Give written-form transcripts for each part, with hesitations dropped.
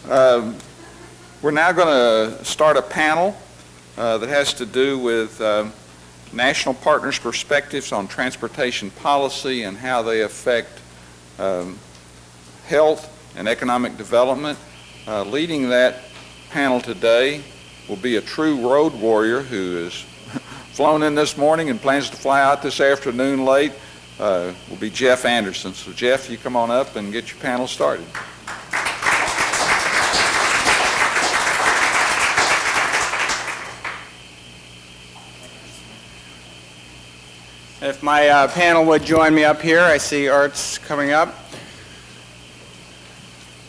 We're now going to start a panel that has to do with national partners' perspectives on transportation policy and how they affect health and economic development. Leading that panel today will be a true road warrior who is flown in this morning and plans to fly out this afternoon late. Will be Geoff Anderson. So Geoff, you come on up and get your panel started. If my panel would join me up here, I see Art's coming up.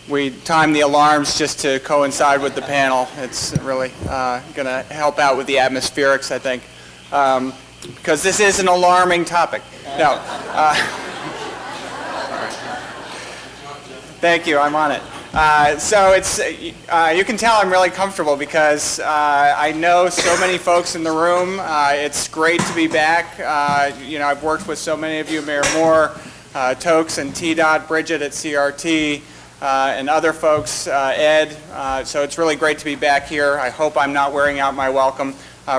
We timed the alarms just to coincide with the panel. It's really going to help out with the atmospherics, I think, because this is an alarming topic. No. Thank you, I'm on it. So it's, you can tell I'm really comfortable because I know so many folks in the room. It's great to be back. I've worked with so many of you, Mayor Moore, Tokes and TDOT, Bridget at CRT, and other folks, Ed. So it's really great to be back here. I hope I'm not wearing out my welcome.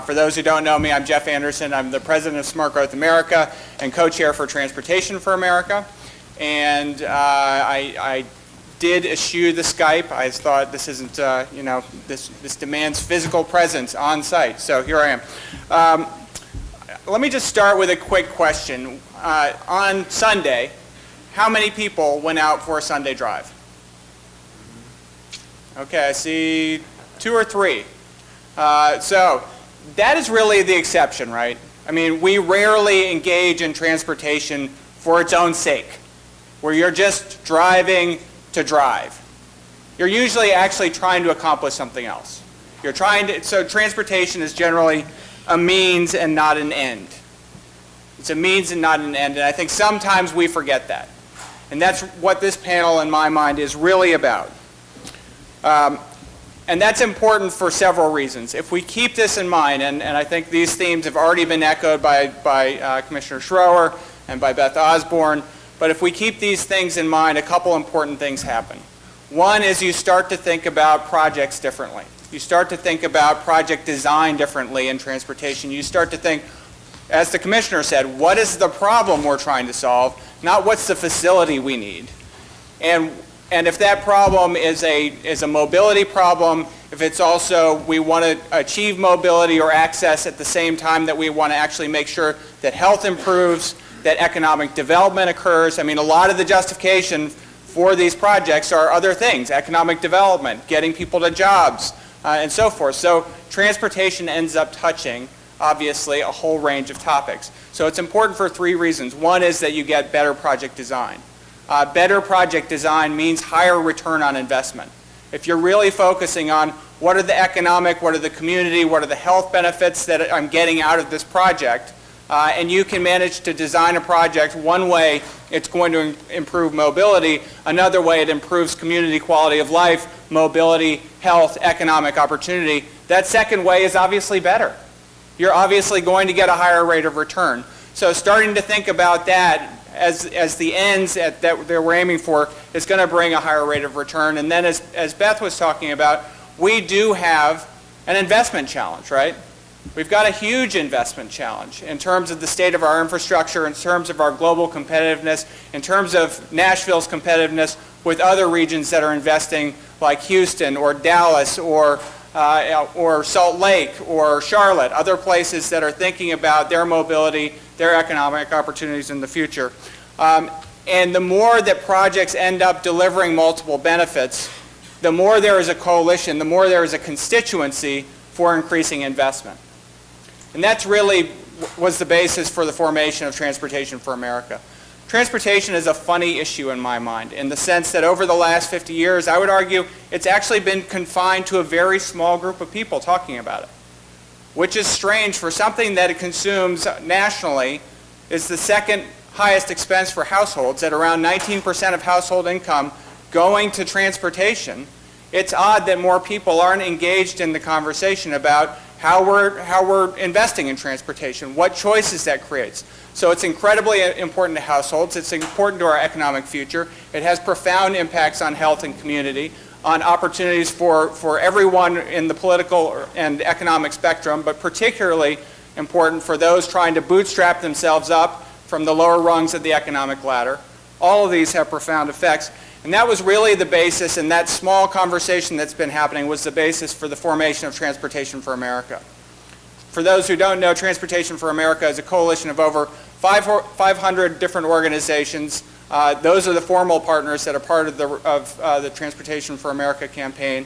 For those who don't know me, I'm Geoff Anderson. I'm the president of Smart Growth America and co-chair for Transportation for America. And I did eschew the Skype. I thought this isn't, this demands physical presence on site. So here I am. Let me just start with a quick question. On Sunday, how many people went out for a Sunday drive? Okay, I see 2 or 3. So that is really the exception, right? I mean, we rarely engage in transportation for its own sake, where you're just driving to drive. You're usually actually trying to accomplish something else. So transportation is generally a means and not an end. It's a means and not an end, and I think sometimes we forget that. And that's what this panel, in my mind, is really about. And that's important for several reasons. If we keep this in mind, and I think these themes have already been echoed by Commissioner Schroer and by Beth Osborne, but if we keep these things in mind, a couple important things happen. One is you start to think about projects differently. You start to think about project design differently in transportation. You start to think, as the Commissioner said, what is the problem we're trying to solve, not what's the facility we need. And if that problem is a mobility problem, if it's also we want to achieve mobility or access at the same time that we want to actually make sure that health improves, that economic development occurs. I mean, a lot of the justification for these projects are other things, economic development, getting people to jobs, and so forth. So transportation ends up touching, obviously, a whole range of topics. So it's important for 3 reasons. One is that you get better project design. Better project design means higher return on investment. If you're really focusing on what are the economic, what are the community, what are the health benefits that I'm getting out of this project, and you can manage to design a project one way, it's going to improve mobility. Another way, it improves community quality of life, mobility, health, economic opportunity. That second way is obviously better. You're obviously going to get a higher rate of return. So starting to think about that as the ends that we're aiming for is going to bring a higher rate of return. And then as Beth was talking about, we do have an investment challenge, right? We've got a huge investment challenge in terms of the state of our infrastructure, in terms of our global competitiveness, in terms of Nashville's competitiveness with other regions that are investing like Houston or Dallas or Salt Lake or Charlotte, other places that are thinking about their mobility, their economic opportunities in the future. And the more that projects end up delivering multiple benefits, the more there is a coalition, the more there is a constituency for increasing investment. And that's really was the basis for the formation of Transportation for America. Transportation is a funny issue in my mind, in the sense that over the last 50 years, I would argue it's actually been confined to a very small group of people talking about it, which is strange for something that it consumes nationally is the second highest expense for households at around 19% of household income going to transportation. It's odd that more people aren't engaged in the conversation about how we're investing in transportation, what choices that creates. So it's incredibly important to households. It's important to our economic future. It has profound impacts on health and community. on opportunities for everyone in the political and economic spectrum, but particularly important for those trying to bootstrap themselves up from the lower rungs of the economic ladder. All of these have profound effects. And that was really the basis, and that small conversation that's been happening was the basis for the formation of Transportation for America. For those who don't know, Transportation for America is a coalition of over 500 different organizations. Those are the formal partners that are part of the Transportation for America campaign,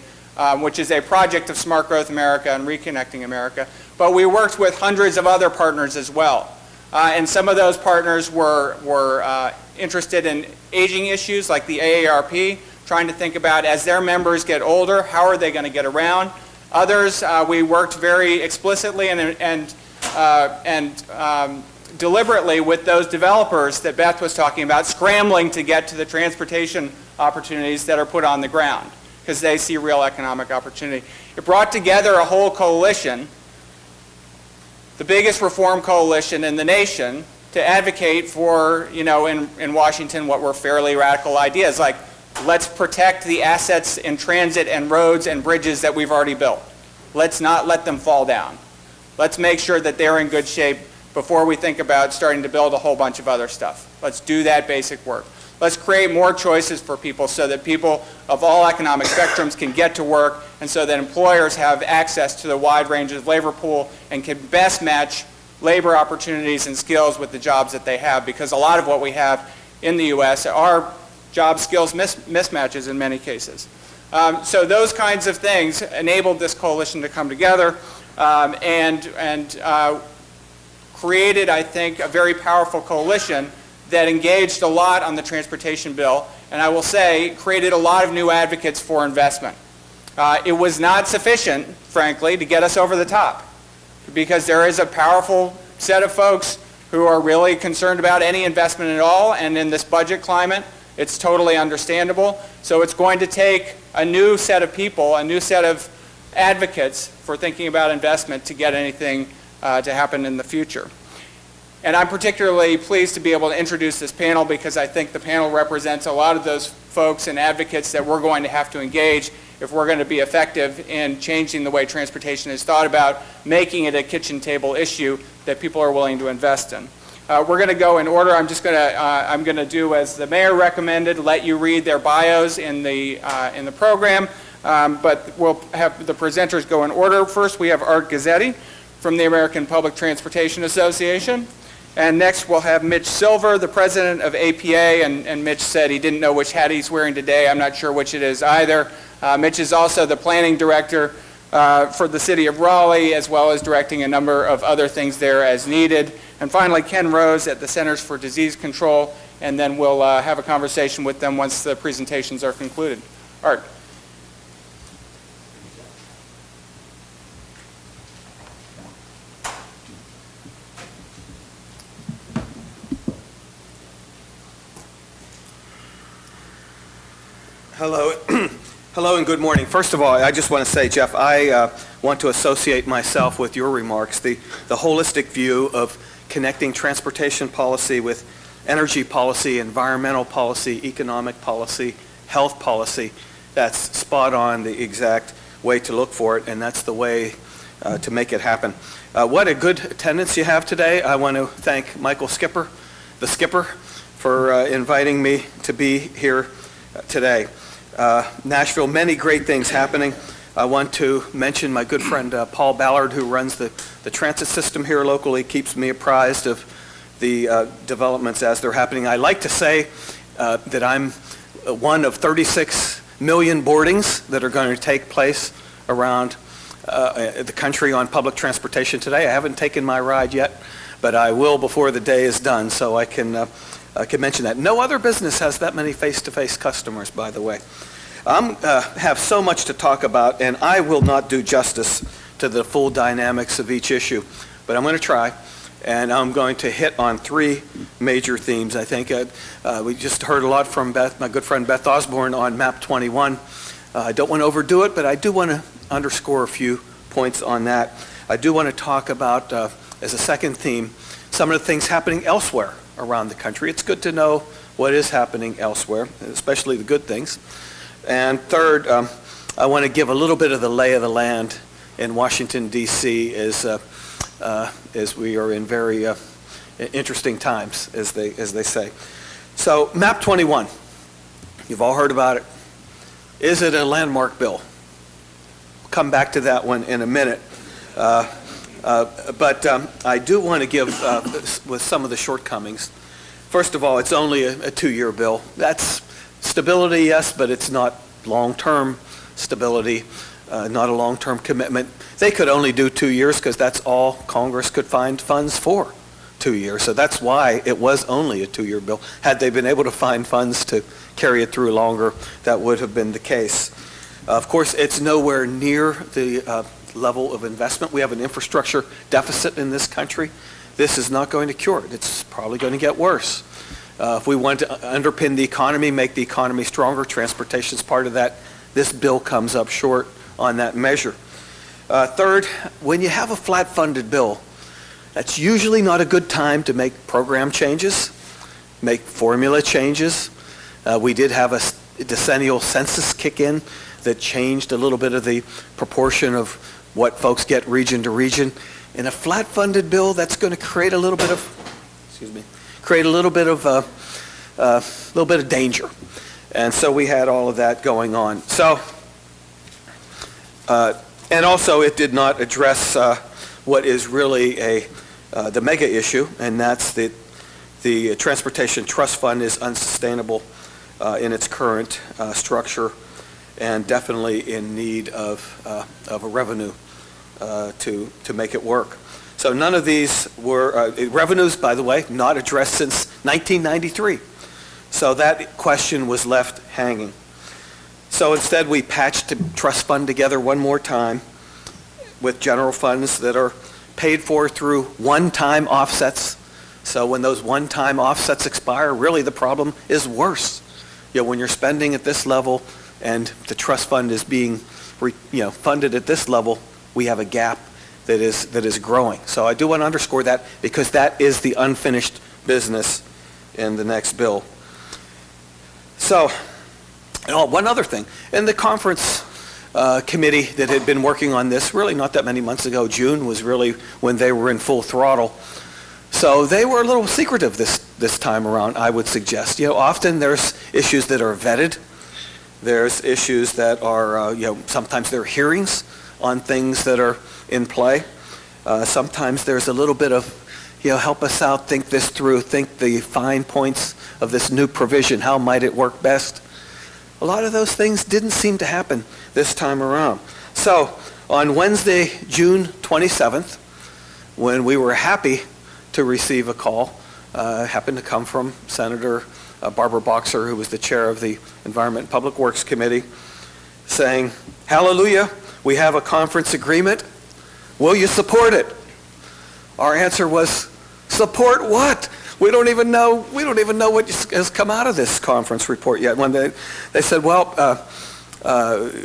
which is a project of Smart Growth America and Reconnecting America. But we worked with hundreds of other partners as well. And some of those partners were interested in aging issues like the AARP, trying to think about as their members get older, how are they going to get around? Others, we worked very explicitly and deliberately with those developers that Beth was talking about, scrambling to get to the transportation opportunities that are put on the ground because they see real economic opportunity. It brought together a whole coalition, the biggest reform coalition in the nation, to advocate for, in Washington, what were fairly radical ideas, like let's protect the assets in transit and roads and bridges that we've already built. Let's not let them fall down. Let's make sure that they're in good shape before we think about starting to build a whole bunch of other stuff. Let's do that basic work. Let's create more choices for people so that people of all economic spectrums can get to work and so that employers have access to the wide range of labor pool and can best match labor opportunities and skills with the jobs that they have, because a lot of what we have in the U.S. are job skills mismatches in many cases. So those kinds of things enabled this coalition to come together and created, I think, a very powerful coalition that engaged a lot on the transportation bill, and I will say created a lot of new advocates for investment. It was not sufficient, frankly, to get us over the top, because there is a powerful set of folks who are really concerned about any investment at all, and in this budget climate, it's totally understandable. So it's going to take a new set of people, a new set of advocates for thinking about investment to get anything to happen in the future. And I'm particularly pleased to be able to introduce this panel because I think the panel represents a lot of those folks and advocates that we're going to have to engage if we're going to be effective in changing the way transportation is thought about, making it a kitchen table issue that people are willing to invest in. We're going to go in order. I'm going to do as the mayor recommended, let you read their bios in the program, but we'll have the presenters go in order. First, we have Art Guzzetti from the American Public Transportation Association. And next we'll have Mitch Silver, the president of APA, and Mitch said he didn't know which hat he's wearing today. I'm not sure which it is either. Mitch is also the planning director for the city of Raleigh, as well as directing a number of other things there as needed. And finally, Ken Rose at the Centers for Disease Control, and then we'll have a conversation with them once the presentations are concluded. Art. Hello. Hello and good morning. First of all, I just want to say, Geoff, I want to associate myself with your remarks. The holistic view of connecting transportation policy with energy policy, environmental policy, economic policy, health policy, that's spot on, the exact way to look for it, and that's the way to make it happen. What a good attendance you have today. I want to thank Michael Skipper, the skipper, for inviting me to be here today. Nashville, many great things happening. I want to mention my good friend Paul Ballard, who runs the transit system here locally, keeps me apprised of the developments as they're happening. I like to say that I'm one of 36 million boardings that are going to take place around the country on public transportation today. I haven't taken my ride yet, but I will before the day is done, so I can mention that. No other business has that many face-to-face customers, by the way. I have so much to talk about, and I will not do justice to the full dynamics of each issue, but I'm going to try, and I'm going to hit on three major themes, I think. We just heard a lot from my good friend Beth Osborne on Map 21. I don't want to overdo it, but I do want to underscore a few points on that. I do want to talk about, as a second theme, some of the things happening elsewhere around the country. It's good to know what is happening elsewhere, especially the good things. And third, I want to give a little bit of the lay of the land in Washington, D.C. as we are in very interesting times, as they say. So, Map 21, you've all heard about it. Is it a landmark bill? Come back to that one in a minute. But I do want to give, with some of the shortcomings. First of all, it's only a 2-year bill. That's stability, yes, but it's not long-term stability, not a long-term commitment. They could only do 2 years because that's all Congress could find funds for, 2 years. So that's why it was only a 2-year bill. Had they been able to find funds to carry it through longer, that would have been the case. Of course, it's nowhere near the level of investment. We have an infrastructure deficit in this country. This is not going to cure it. It's probably going to get worse. If we want to underpin the economy, make the economy stronger, transportation is part of that. This bill comes up short on that measure. Third, when you have a flat-funded bill, that's usually not a good time to make program changes, make formula changes. We did have a decennial census kick in that changed a little bit of the proportion of what folks get region to region. In a flat-funded bill, that's going to create a little bit of, danger. And so we had all of that going on. So, and also it did not address what is really the mega issue, and that's that the Transportation Trust Fund is unsustainable in its current structure, and definitely in need of a revenue to make it work. So none of these were, revenues, by the way, not addressed since 1993. So that question was left hanging. So instead we patched the trust fund together one more time with general funds that are paid for through one-time offsets. So when those one-time offsets expire, really the problem is worse. When you're spending at this level and the trust fund is being funded at this level, we have a gap that is growing. So I do want to underscore that because that is the unfinished business in the next bill. So, one other thing. In the conference committee that had been working on this, really not that many months ago, June was really when they were in full throttle. So they were a little secretive this time around, I would suggest. Often there's issues that are vetted. There's issues that are, sometimes there are hearings on things that are in play. Sometimes there's a little bit of, help us out, think this through, think the fine points of this new provision, how might it work best? A lot of those things didn't seem to happen this time around. So on Wednesday, June 27th, when we were happy to receive a call, happened to come from Senator Barbara Boxer, who was the chair of the Environment and Public Works Committee, saying, "Hallelujah, we have a conference agreement. Will you support it?" Our answer was, "Support what? We don't even know what has come out of this conference report yet." When they said, "Well,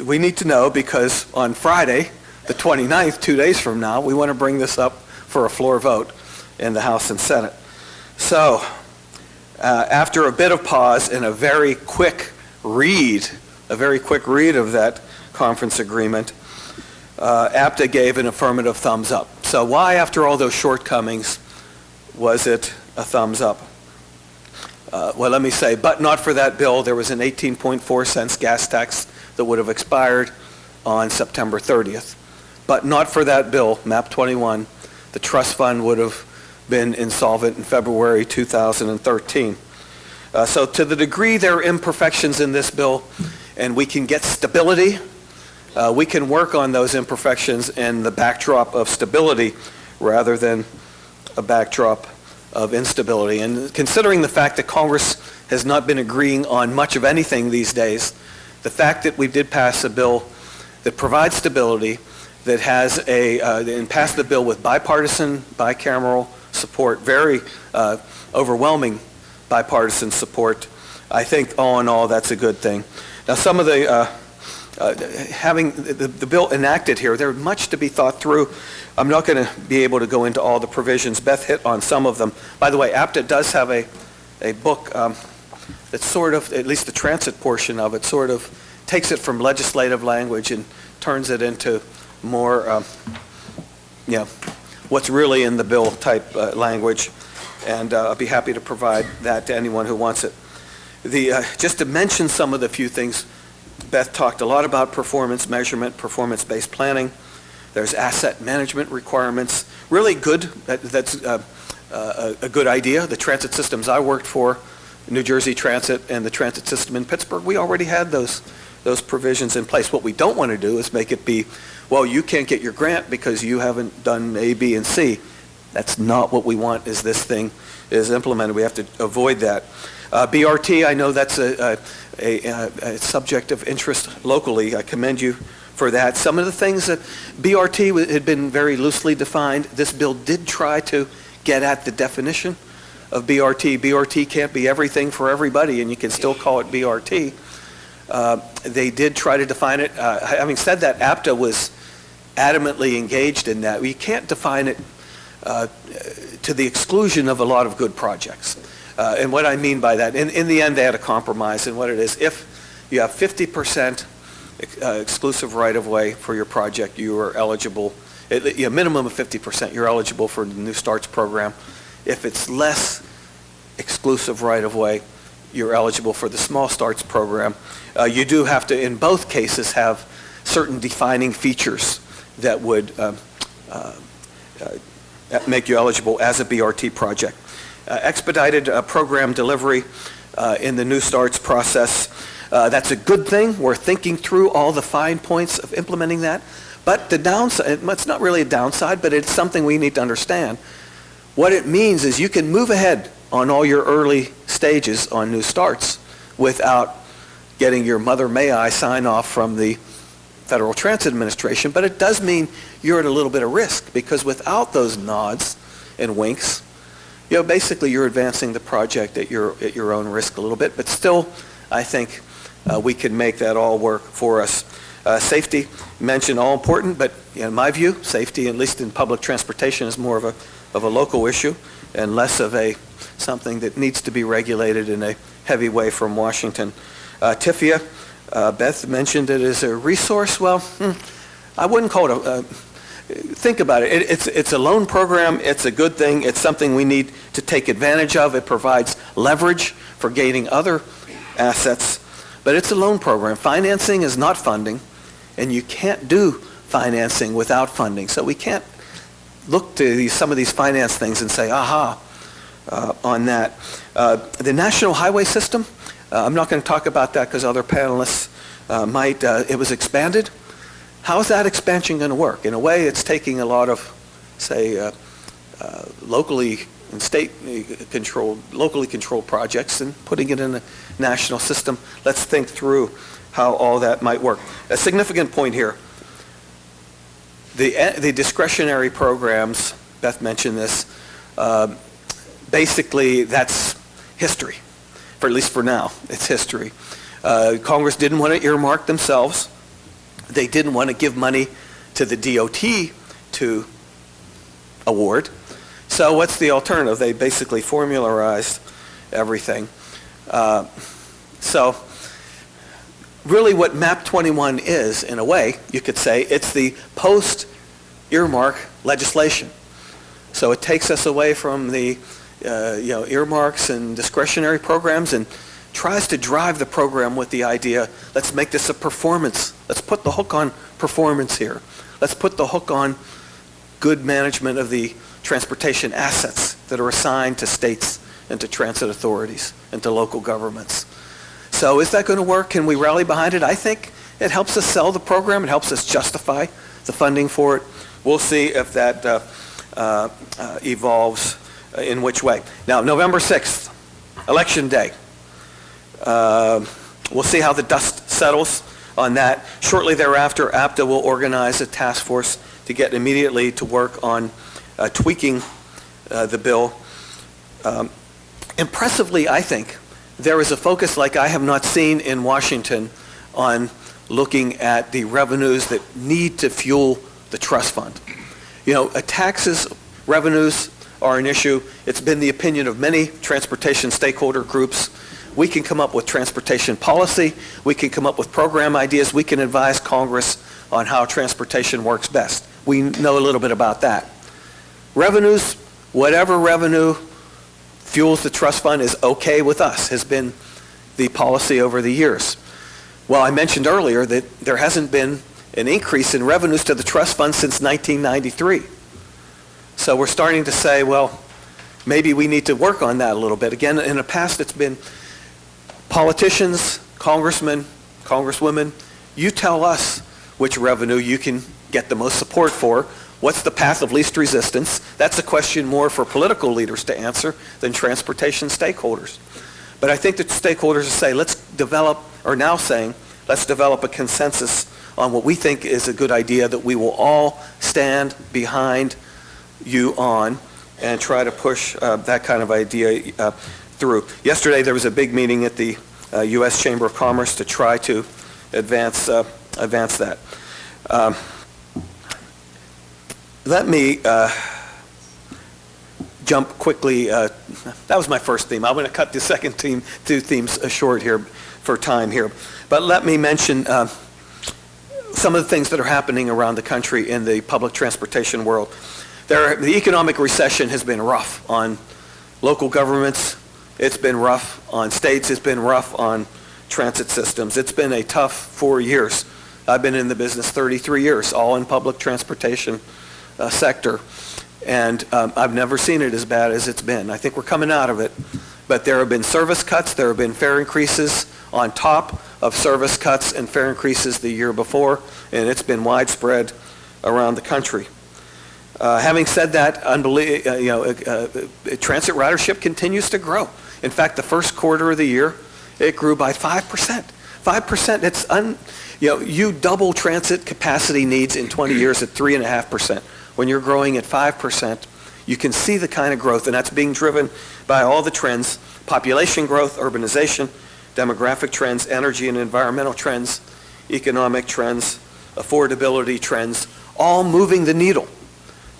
we need to know because on Friday, the 29th, 2 days from now, we want to bring this up for a floor vote in the House and Senate." So, after a bit of pause and a very quick read of that conference agreement, APTA gave an affirmative thumbs up. So why, after all those shortcomings, was it a thumbs up? Well, let me say, but not for that bill, there was an 18.4 cents gas tax that would have expired on September 30th. But not for that bill, MAP 21, the trust fund would have been insolvent in February 2013. So to the degree there are imperfections in this bill and we can get stability, we can work on those imperfections in the backdrop of stability rather than a backdrop of instability. And considering the fact that Congress has not been agreeing on much of anything these days, the fact that we did pass a bill that provides stability, that has and passed the bill with bipartisan, bicameral support, very overwhelming bipartisan support, I think all in all that's a good thing. Now some of the having the bill enacted here, there's much to be thought through. I'm not going to be able to go into all the provisions. Beth hit on some of them. By the way, APTA does have a book that's sort of, at least the transit portion of it, sort of takes it from legislative language and turns it into more, what's really in the bill type language. And I'll be happy to provide that to anyone who wants it. Just to mention some of the few things, Beth talked a lot about performance measurement, performance-based planning. There's asset management requirements. Really good, that's a good idea. The transit systems I worked for, New Jersey Transit and the transit system in Pittsburgh, we already had those provisions in place. What we don't want to do is make it be, well, you can't get your grant because you haven't done A, B, and C. That's not what we want as this thing is implemented. We have to avoid that. BRT, I know that's a subject of interest locally. I commend you for that. Some of the things that BRT had been very loosely defined. This bill did try to get at the definition of BRT. BRT can't be everything for everybody, and you can still call it BRT. They did try to define it. Having said that, APTA was adamantly engaged in that. We can't define it to the exclusion of a lot of good projects. And what I mean by that, in the end, they had a compromise in what it is. If you have 50% exclusive right-of-way for your project, you are eligible, a minimum of 50%, you're eligible for the New Starts program. If it's less exclusive right-of-way, you're eligible for the Small Starts program. You do have to, in both cases, have certain defining features that would make you eligible as a BRT project. Expedited program delivery in the New Starts process. That's a good thing. We're thinking through all the fine points of implementing that. But the downside, it's not really a downside, but it's something we need to understand. What it means is you can move ahead on all your early stages on New Starts without getting your mother may I sign off from the Federal Transit Administration, but it does mean you're at a little bit of risk, because without those nods and winks, basically you're advancing the project at your own risk a little bit, but still, I think we can make that all work for us. Safety, mentioned, all important, but in my view, safety, at least in public transportation, is more of a local issue and less of something that needs to be regulated in a heavy way from Washington. TIFIA, Beth mentioned it as a resource. Well, I wouldn't call it think about it. It's a loan program. It's a good thing. It's something we need to take advantage of. It provides leverage for gaining other assets, but it's a loan program. Financing is not funding, and you can't do financing without funding. So we can't look to some of these finance things and say, aha, on that. The National Highway System, I'm not going to talk about that because other panelists might. It was expanded. How is that expansion going to work? In a way, it's taking a lot of, say, locally controlled projects and putting it in a national system. Let's think through how all that might work. A significant point here. The discretionary programs, Beth mentioned this, basically that's history, for at least for now. It's history. Congress didn't want to earmark themselves. They didn't want to give money to the DOT to award. So what's the alternative? They basically formularized everything. So really what MAP 21 is, in a way, you could say, it's the post-earmark legislation. So it takes us away from the earmarks and discretionary programs and tries to drive the program with the idea, let's make this a performance. Let's put the hook on performance here. Let's put the hook on good management of the transportation assets that are assigned to states and to transit authorities and to local governments. So is that going to work? Can we rally behind it? I think it helps us sell the program. It helps us justify the funding for it. We'll see if that evolves in which way. Now, November 6th, Election Day. We'll see how the dust settles on that. Shortly thereafter, APTA will organize a task force to get immediately to work on tweaking the bill. Impressively, I think, there is a focus like I have not seen in Washington on looking at the revenues that need to fuel the trust fund. Taxes, revenues are an issue. It's been the opinion of many transportation stakeholder groups. We can come up with transportation policy. We can come up with program ideas. We can advise Congress on how transportation works best. We know a little bit about that. Revenues, whatever revenue fuels the trust fund is okay with us, has been the policy over the years. Well, I mentioned earlier that there hasn't been an increase in revenues to the trust fund since 1993. So we're starting to say, well, maybe we need to work on that a little bit. Again, in the past, it's been politicians, congressmen, congresswomen, you tell us which revenue you can get the most support for. What's the path of least resistance? That's a question more for political leaders to answer than transportation stakeholders. But I think that stakeholders say, let's develop a consensus on what we think is a good idea that we will all stand behind you on and try to push that kind of idea through. Yesterday there was a big meeting at the U.S. Chamber of Commerce to try to advance that. Let me jump quickly. That was my first theme. I'm going to cut the second two themes short here for time here. But let me mention some of the things that are happening around the country in the public transportation world. The economic recession has been rough on local governments. It's been rough on states. It's been rough on transit systems. It's been a tough 4 years. I've been in the business 33 years, all in public transportation sector. And I've never seen it as bad as it's been. I think we're coming out of it. But there have been service cuts. There have been fare increases on top of service cuts and fare increases the year before. And it's been widespread around the country. Having said that, transit ridership continues to grow. In fact, the first quarter of the year, it grew by 5%. 5%, you double transit capacity needs in 20 years at 3.5%. When you're growing at 5%, you can see the kind of growth, and that's being driven by all the trends: population growth, urbanization, demographic trends, energy and environmental trends, economic trends, affordability trends, all moving the needle.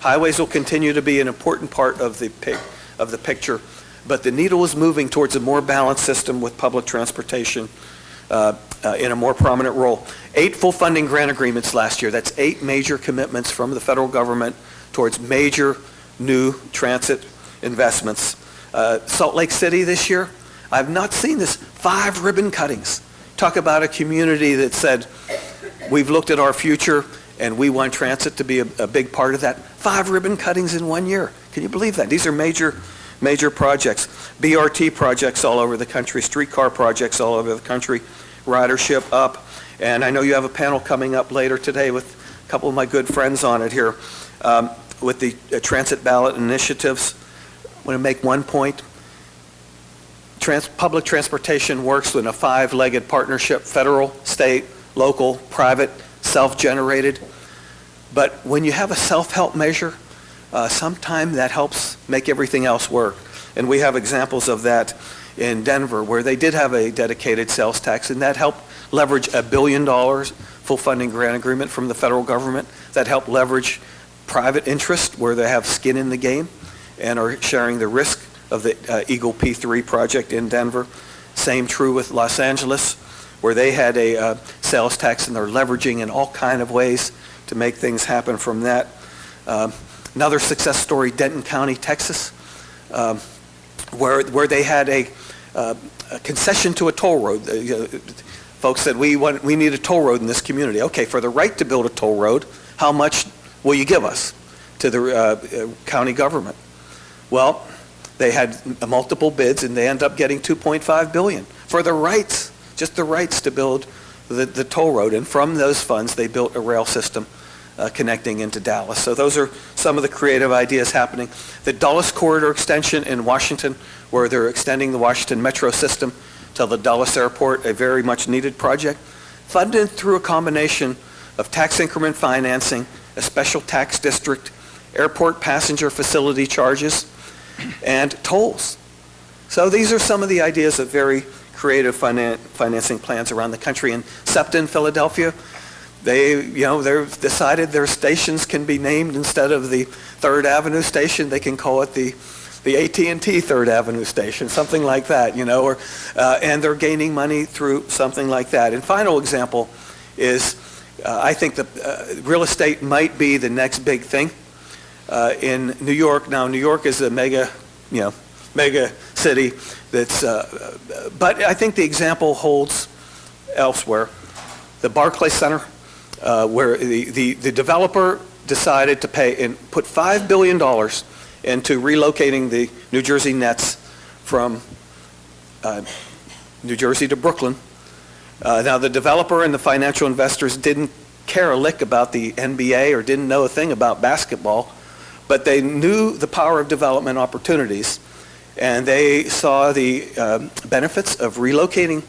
Highways will continue to be an important part of the picture, but the needle is moving towards a more balanced system with public transportation in a more prominent role. 8 full funding grant agreements last year. That's 8 major commitments from the federal government towards major new transit investments. Salt Lake City this year, I've not seen this. 5 ribbon cuttings. Talk about a community that said, we've looked at our future and we want transit to be a big part of that. 5 ribbon cuttings in 1 year. Can you believe that? These are major projects. BRT projects all over the country, streetcar projects all over the country, ridership up. And I know you have a panel coming up later today with a couple of my good friends on it here with the transit ballot initiatives. I want to make one point. Public transportation works in a 5-legged partnership: federal, state, local, private, self-generated. But when you have a self-help measure, sometimes that helps make everything else work. And we have examples of that in Denver, where they did have a dedicated sales tax, and that helped leverage $1 billion full funding grant agreement from the federal government. That helped leverage private interest, where they have skin in the game and are sharing the risk of the Eagle P3 project in Denver. Same true with Los Angeles, where they had a sales tax, and they're leveraging in all kind of ways to make things happen from that. Another success story, Denton County, Texas, where they had a concession to a toll road. Folks said, we need a toll road in this community. Okay, for the right to build a toll road, how much will you give us to the county government? Well, they had multiple bids, and they end up getting $2.5 billion for the rights, just the rights to build the toll road. And from those funds, they built a rail system connecting into Dallas. So those are some of the creative ideas happening. The Dulles Corridor extension in Washington, where they're extending the Washington Metro system to the Dulles Airport, a very much needed project, funded through a combination of tax increment financing, a special tax district, airport passenger facility charges, and tolls. So these are some of the ideas of very creative financing plans around the country. In SEPTA in Philadelphia, they've decided their stations can be named, instead of the 3rd Avenue station, they can call it the the AT&T Third Avenue station, something like that, or and they're gaining money through something like that. And final example is I think that real estate might be the next big thing in New York. Now, New York is a mega city that's, but I think the example holds elsewhere. The Barclays Center, where the developer decided to pay and put $5 billion into relocating the New Jersey Nets from New Jersey to Brooklyn. Now, the developer and the financial investors didn't care a lick about the NBA or didn't know a thing about basketball, but they knew the power of development opportunities, and they saw the benefits of relocating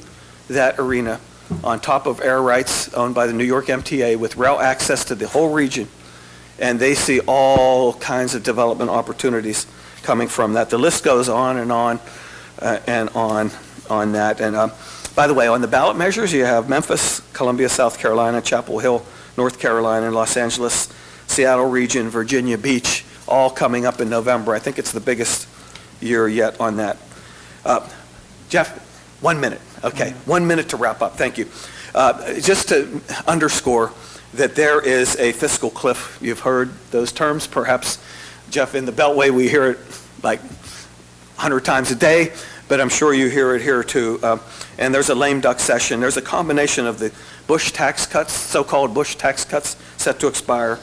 that arena on top of air rights owned by the New York MTA with rail access to the whole region. And they see all kinds of development opportunities coming from that. The list goes on and on on that. And by the way, on the ballot measures, you have Memphis, Columbia, South Carolina, Chapel Hill, North Carolina, Los Angeles, Seattle region, Virginia Beach, all coming up in November. I think it's the biggest year yet on that. Geoff, 1 minute. Okay, 1 minute to wrap up. Thank you. Just to underscore that there is a fiscal cliff. You've heard those terms, perhaps, Geoff, in the Beltway we hear it like 100 times a day, but I'm sure you hear it here too. And there's a lame duck session. There's a combination of the Bush tax cuts, so-called Bush tax cuts set to expire,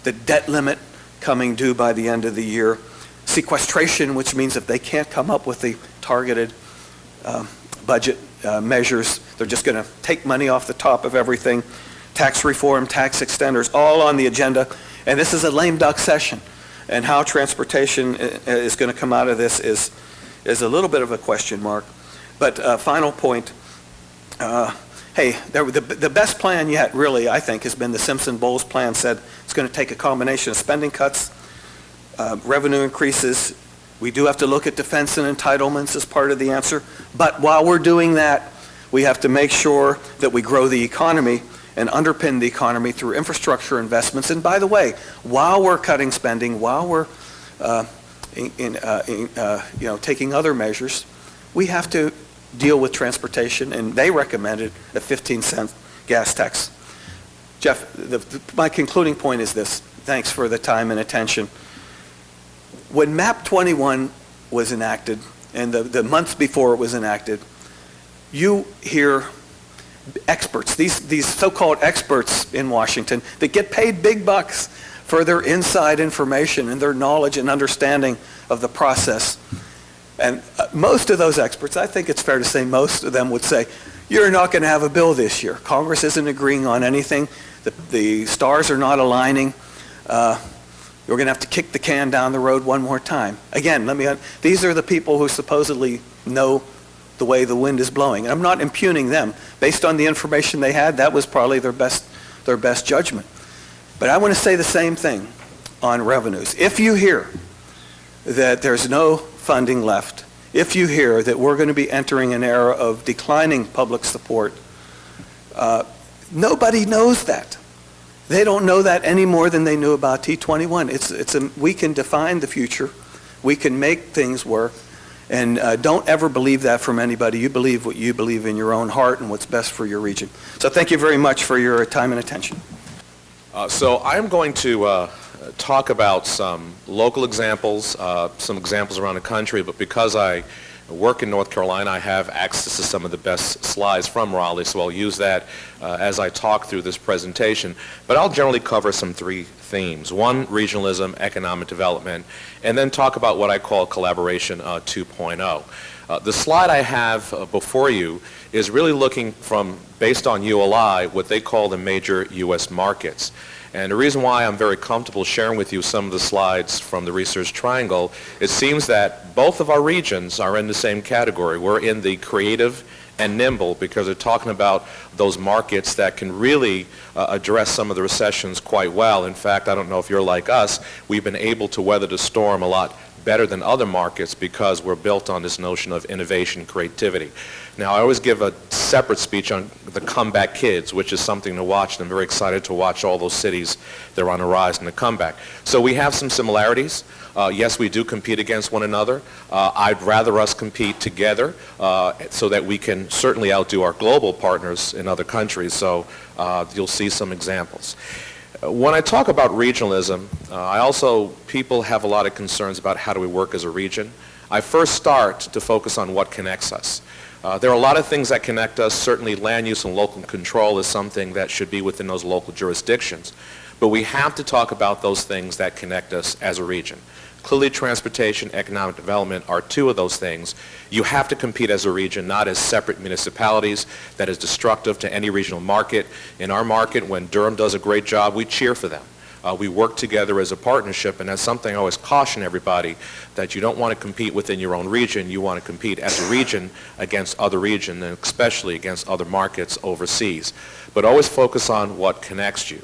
the debt limit coming due by the end of the year, sequestration, which means if they can't come up with the targeted budget measures, they're just going to take money off the top of everything, tax reform, tax extenders, all on the agenda. And this is a lame duck session. And how transportation is going to come out of this is a little bit of a question mark. But final point, hey, the best plan yet, really, I think, has been the Simpson-Bowles plan. Said it's going to take a combination of spending cuts, revenue increases. We do have to look at defense and entitlements as part of the answer. But while we're doing that, we have to make sure that we grow the economy and underpin the economy through infrastructure investments. And by the way, while we're cutting spending, while we're taking other measures, we have to deal with transportation, and they recommended a 15-cent gas tax. Geoff, my concluding point is this. Thanks for the time and attention. When MAP 21 was enacted, and the months before it was enacted, you hear experts, these so-called experts in Washington that get paid big bucks for their inside information and their knowledge and understanding of the process. And most of those experts, I think it's fair to say most of them would say, you're not going to have a bill this year. Congress isn't agreeing on anything. The stars are not aligning. You're going to have to kick the can down the road one more time. Again, these are the people who supposedly know the way the wind is blowing. And I'm not impugning them. Based on the information they had, that was probably their best judgment. But I want to say the same thing on revenues. If you hear that there's no funding left, if you hear that we're going to be entering an era of declining public support, nobody knows that. They don't know that any more than they knew about T21. We can define the future. We can make things work. And don't ever believe that from anybody. You believe what you believe in your own heart and what's best for your region. So thank you very much for your time and attention. So I'm going to talk about some local examples, some examples around the country, but because I work in North Carolina, I have access to some of the best slides from Raleigh, so I'll use that as I talk through this presentation. But I'll generally cover some three themes. One, regionalism, economic development, and then talk about what I call collaboration 2.0. The slide I have before you is really looking from, based on ULI, what they call the major U.S. markets. And the reason why I'm very comfortable sharing with you some of the slides from the Research Triangle, it seems that both of our regions are in the same category. We're in the creative and nimble because they're talking about those markets that can really address some of the recessions quite well. In fact, I don't know if you're like us, we've been able to weather the storm a lot better than other markets because we're built on this notion of innovation, creativity. Now, I always give a separate speech on the comeback kids, which is something to watch, and I'm very excited to watch all those cities that are on the rise in the comeback. So we have some similarities. Yes, we do compete against one another. I'd rather us compete together so that we can certainly outdo our global partners in other countries. So you'll see some examples. When I talk about regionalism, people have a lot of concerns about how do we work as a region. I first start to focus on what connects us. There are a lot of things that connect us. Certainly land use and local control is something that should be within those local jurisdictions. But we have to talk about those things that connect us as a region. Clearly, transportation, economic development are two of those things. You have to compete as a region, not as separate municipalities. That is destructive to any regional market. In our market, when Durham does a great job, we cheer for them. We work together as a partnership, and that's something I always caution everybody, that you don't want to compete within your own region. You want to compete as a region against other regions, and especially against other markets overseas. But always focus on what connects you.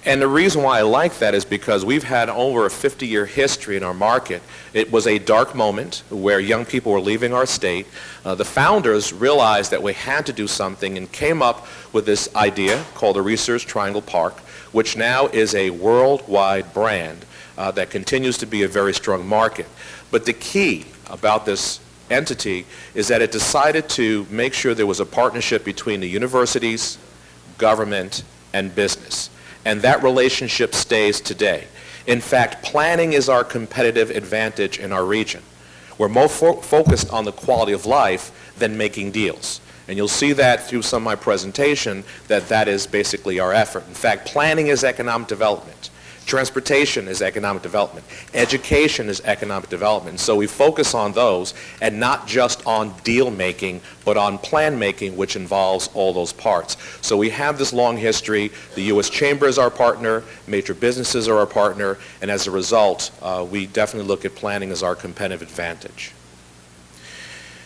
And the reason why I like that is because we've had over a 50-year history in our market. It was a dark moment where young people were leaving our state. The founders realized that we had to do something and came up with this idea called the Research Triangle Park, which now is a worldwide brand that continues to be a very strong market. But the key about this entity is that it decided to make sure there was a partnership between the universities, government, and business. And that relationship stays today. In fact, planning is our competitive advantage in our region. We're more focused on the quality of life than making deals. And you'll see that through some of my presentation that is basically our effort. In fact, planning is economic development. Transportation is economic development. Education is economic development. So we focus on those and not just on deal making, but on plan making, which involves all those parts. So we have this long history. The U.S. Chamber is our partner. Major businesses are our partner. And as a result, we definitely look at planning as our competitive advantage.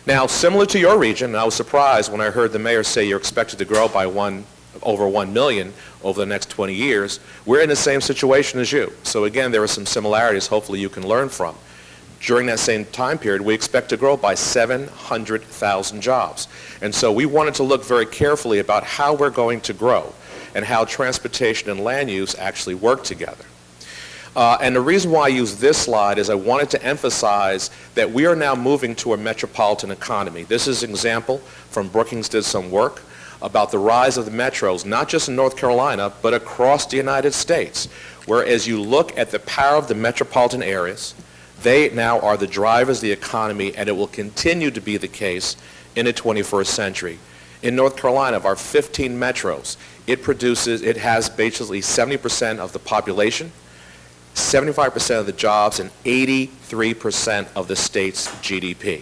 Now, similar to your region, I was surprised when I heard the mayor say you're expected to grow by over 1 million over the next 20 years. We're in the same situation as you. So again, there are some similarities hopefully you can learn from. During that same time period, we expect to grow by 700,000 jobs. And so we wanted to look very carefully about how we're going to grow and how transportation and land use actually work together. And the reason why I use this slide is I wanted to emphasize that we are now moving to a metropolitan economy. This is an example from Brookings did some work about the rise of the metros, not just in North Carolina, but across the United States, where as you look at the power of the metropolitan areas, they now are the drivers of the economy, and it will continue to be the case in the 21st century. In North Carolina, of our 15 metros, it has basically 70% of the population, 75% of the jobs, and 83% of the state's GDP.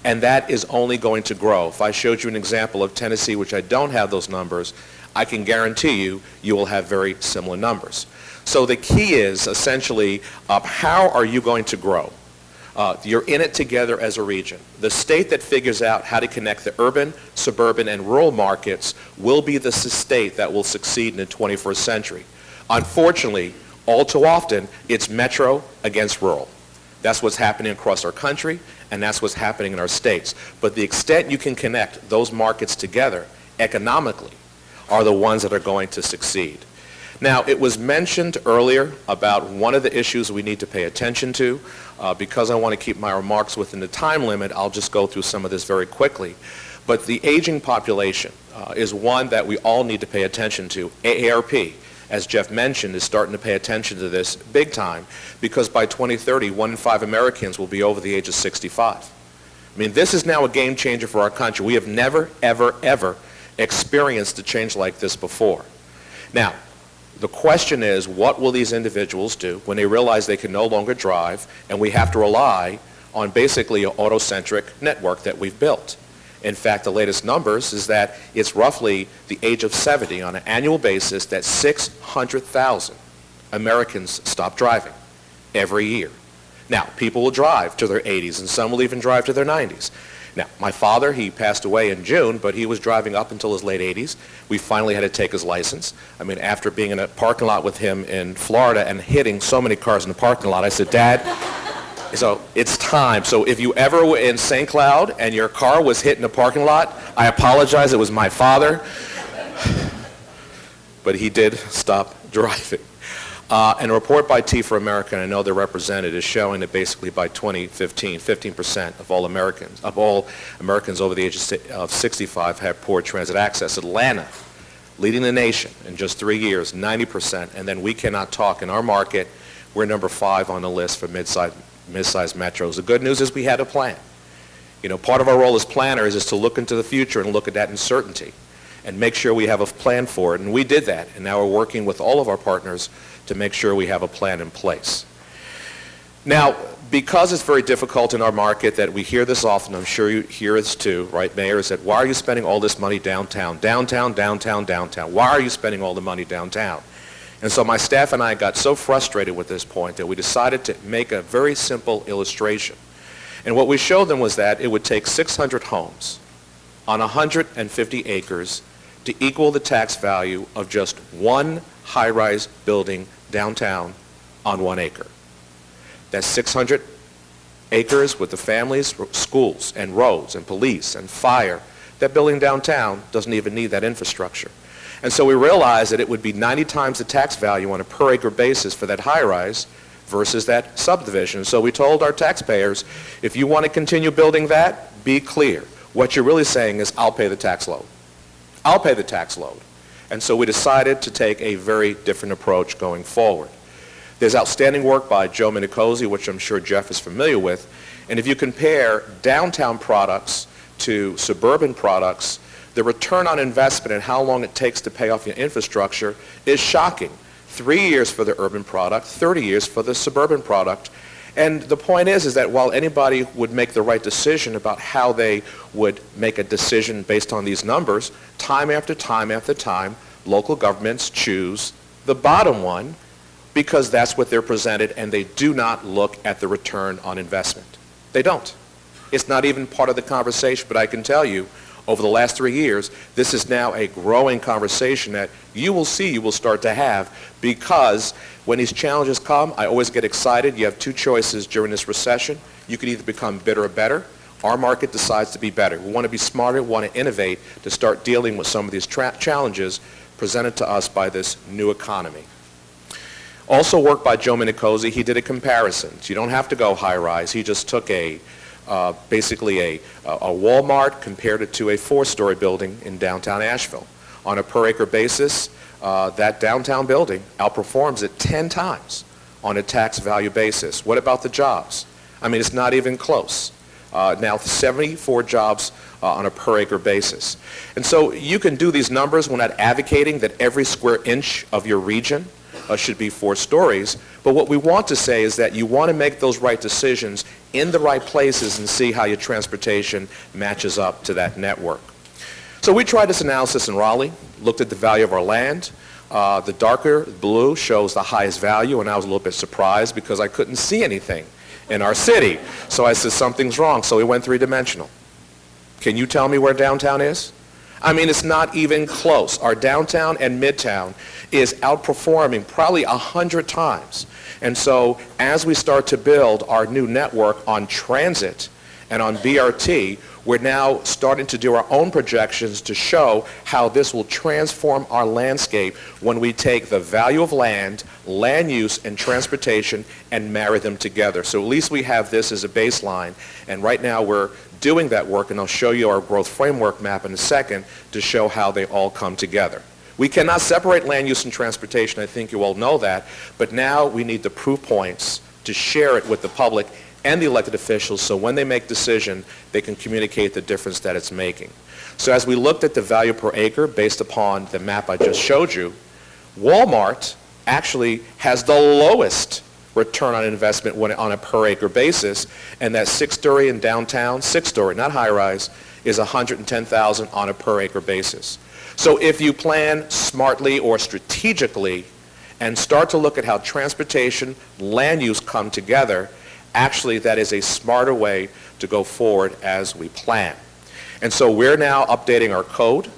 And that is only going to grow. If I showed you an example of Tennessee, which I don't have those numbers, I can guarantee you will have very similar numbers. So the key is essentially how are you going to grow? You're in it together as a region. The state that figures out how to connect the urban, suburban, and rural markets will be the state that will succeed in the 21st century. Unfortunately, all too often, it's metro against rural. That's what's happening across our country, and that's what's happening in our states. But the extent you can connect those markets together economically are the ones that are going to succeed. Now, it was mentioned earlier about one of the issues we need to pay attention to. Because I want to keep my remarks within the time limit, I'll just go through some of this very quickly. But the aging population is one that we all need to pay attention to. AARP, as Geoff mentioned, is starting to pay attention to this big time because by 2030, 1 in 5 Americans will be over the age of 65. I mean, this is now a game changer for our country. We have never, ever, ever experienced a change like this before. Now, the question is, what will these individuals do when they realize they can no longer drive and we have to rely on basically an auto-centric network that we've built? In fact, the latest numbers is that it's roughly the age of 70 on an annual basis that 600,000 Americans stop driving every year. Now, people will drive to their 80s and some will even drive to their 90s. Now, my father, he passed away in June, but he was driving up until his late 80s. We finally had to take his license. I mean, after being in a parking lot with him in Florida and hitting so many cars in the parking lot, I said, Dad, So it's time. So if you ever were in St. Cloud and your car was hit in a parking lot, I apologize. It was my father. But he did stop driving. And a report by Tea for America, and I know they're represented, is showing that basically by 2015, 15% of all Americans over the age of 65 have poor transit access. Atlanta, leading the nation in just 3 years, 90%. And then we cannot talk. In our market, we're number 5 on the list for mid-sized metros. The good news is we had a plan. You know, part of our role as planners is to look into the future and look at that uncertainty and make sure we have a plan for it. And we did that. And now we're working with all of our partners to make sure we have a plan in place. Now, because it's very difficult in our market that we hear this often, I'm sure you hear this too, right, Mayor, is that why are you spending all this money downtown? Downtown, downtown, downtown. Why are you spending all the money downtown? And so my staff and I got so frustrated with this point that we decided to make a very simple illustration. And what we showed them was that it would take 600 homes on 150 acres to equal the tax value of just one high-rise building downtown on 1 acre. That's 600 acres with the families, schools, and roads, and police, and fire. That building downtown doesn't even need that infrastructure. And so we realized that it would be 90 times the tax value on a per-acre basis for that high-rise versus that subdivision. So we told our taxpayers, if you want to continue building that, be clear. What you're really saying is, I'll pay the tax load. I'll pay the tax load. And so we decided to take a very different approach going forward. There's outstanding work by Joe Minicozy, which I'm sure Geoff is familiar with. And if you compare downtown products to suburban products, the return on investment and how long it takes to pay off your infrastructure is shocking. 3 years for the urban product, 30 years for the suburban product. And the point is that while anybody would make the right decision about how they would make a decision based on these numbers, time after time after time, local governments choose the bottom one because that's what they're presented, and they do not look at the return on investment. They don't. It's not even part of the conversation, but I can tell you, over the last 3 years, this is now a growing conversation that you will start to have, because when these challenges come, I always get excited. You have 2 choices during this recession. You can either become bitter or better. Our market decides to be better. We want to be smarter, we want to innovate to start dealing with some of these challenges presented to us by this new economy. Also work by Joe Minicozy, he did a comparison. So you don't have to go high-rise. He just took basically a Walmart, compared it to a 4-story building in downtown Asheville. On a per-acre basis, that downtown building outperforms it 10 times on a tax value basis. What about the jobs? I mean, it's not even close. Now 74 jobs on a per-acre basis. And so you can do these numbers. We're not advocating that every square inch of your region should be 4 stories. But what we want to say is that you want to make those right decisions in the right places and see how your transportation matches up to that network. So we tried this analysis in Raleigh, looked at the value of our land. The darker blue shows the highest value, and I was a little bit surprised because I couldn't see anything in our city. So I said, something's wrong. So we went 3-dimensional. Can you tell me where downtown is? I mean, it's not even close. Our downtown and midtown is outperforming probably 100 times. And so as we start to build our new network on transit and on BRT, we're now starting to do our own projections to show how this will transform our landscape when we take the value of land, land use, and transportation and marry them together. So at least we have this as a baseline. And right now we're doing that work, and I'll show you our growth framework map in a second to show how they all come together. We cannot separate land use and transportation. I think you all know that. But now we need the proof points to share it with the public and the elected officials, so when they make decision, they can communicate the difference that it's making. So as we looked at the value per acre based upon the map I just showed you, Walmart actually has the lowest return on investment when on a per acre basis, and that 6-story in downtown, 6-story, not high-rise, is $110,000 on a per acre basis. So if you plan smartly or strategically and start to look at how transportation, land use come together, actually that is a smarter way to go forward as we plan. And so we're now updating our code.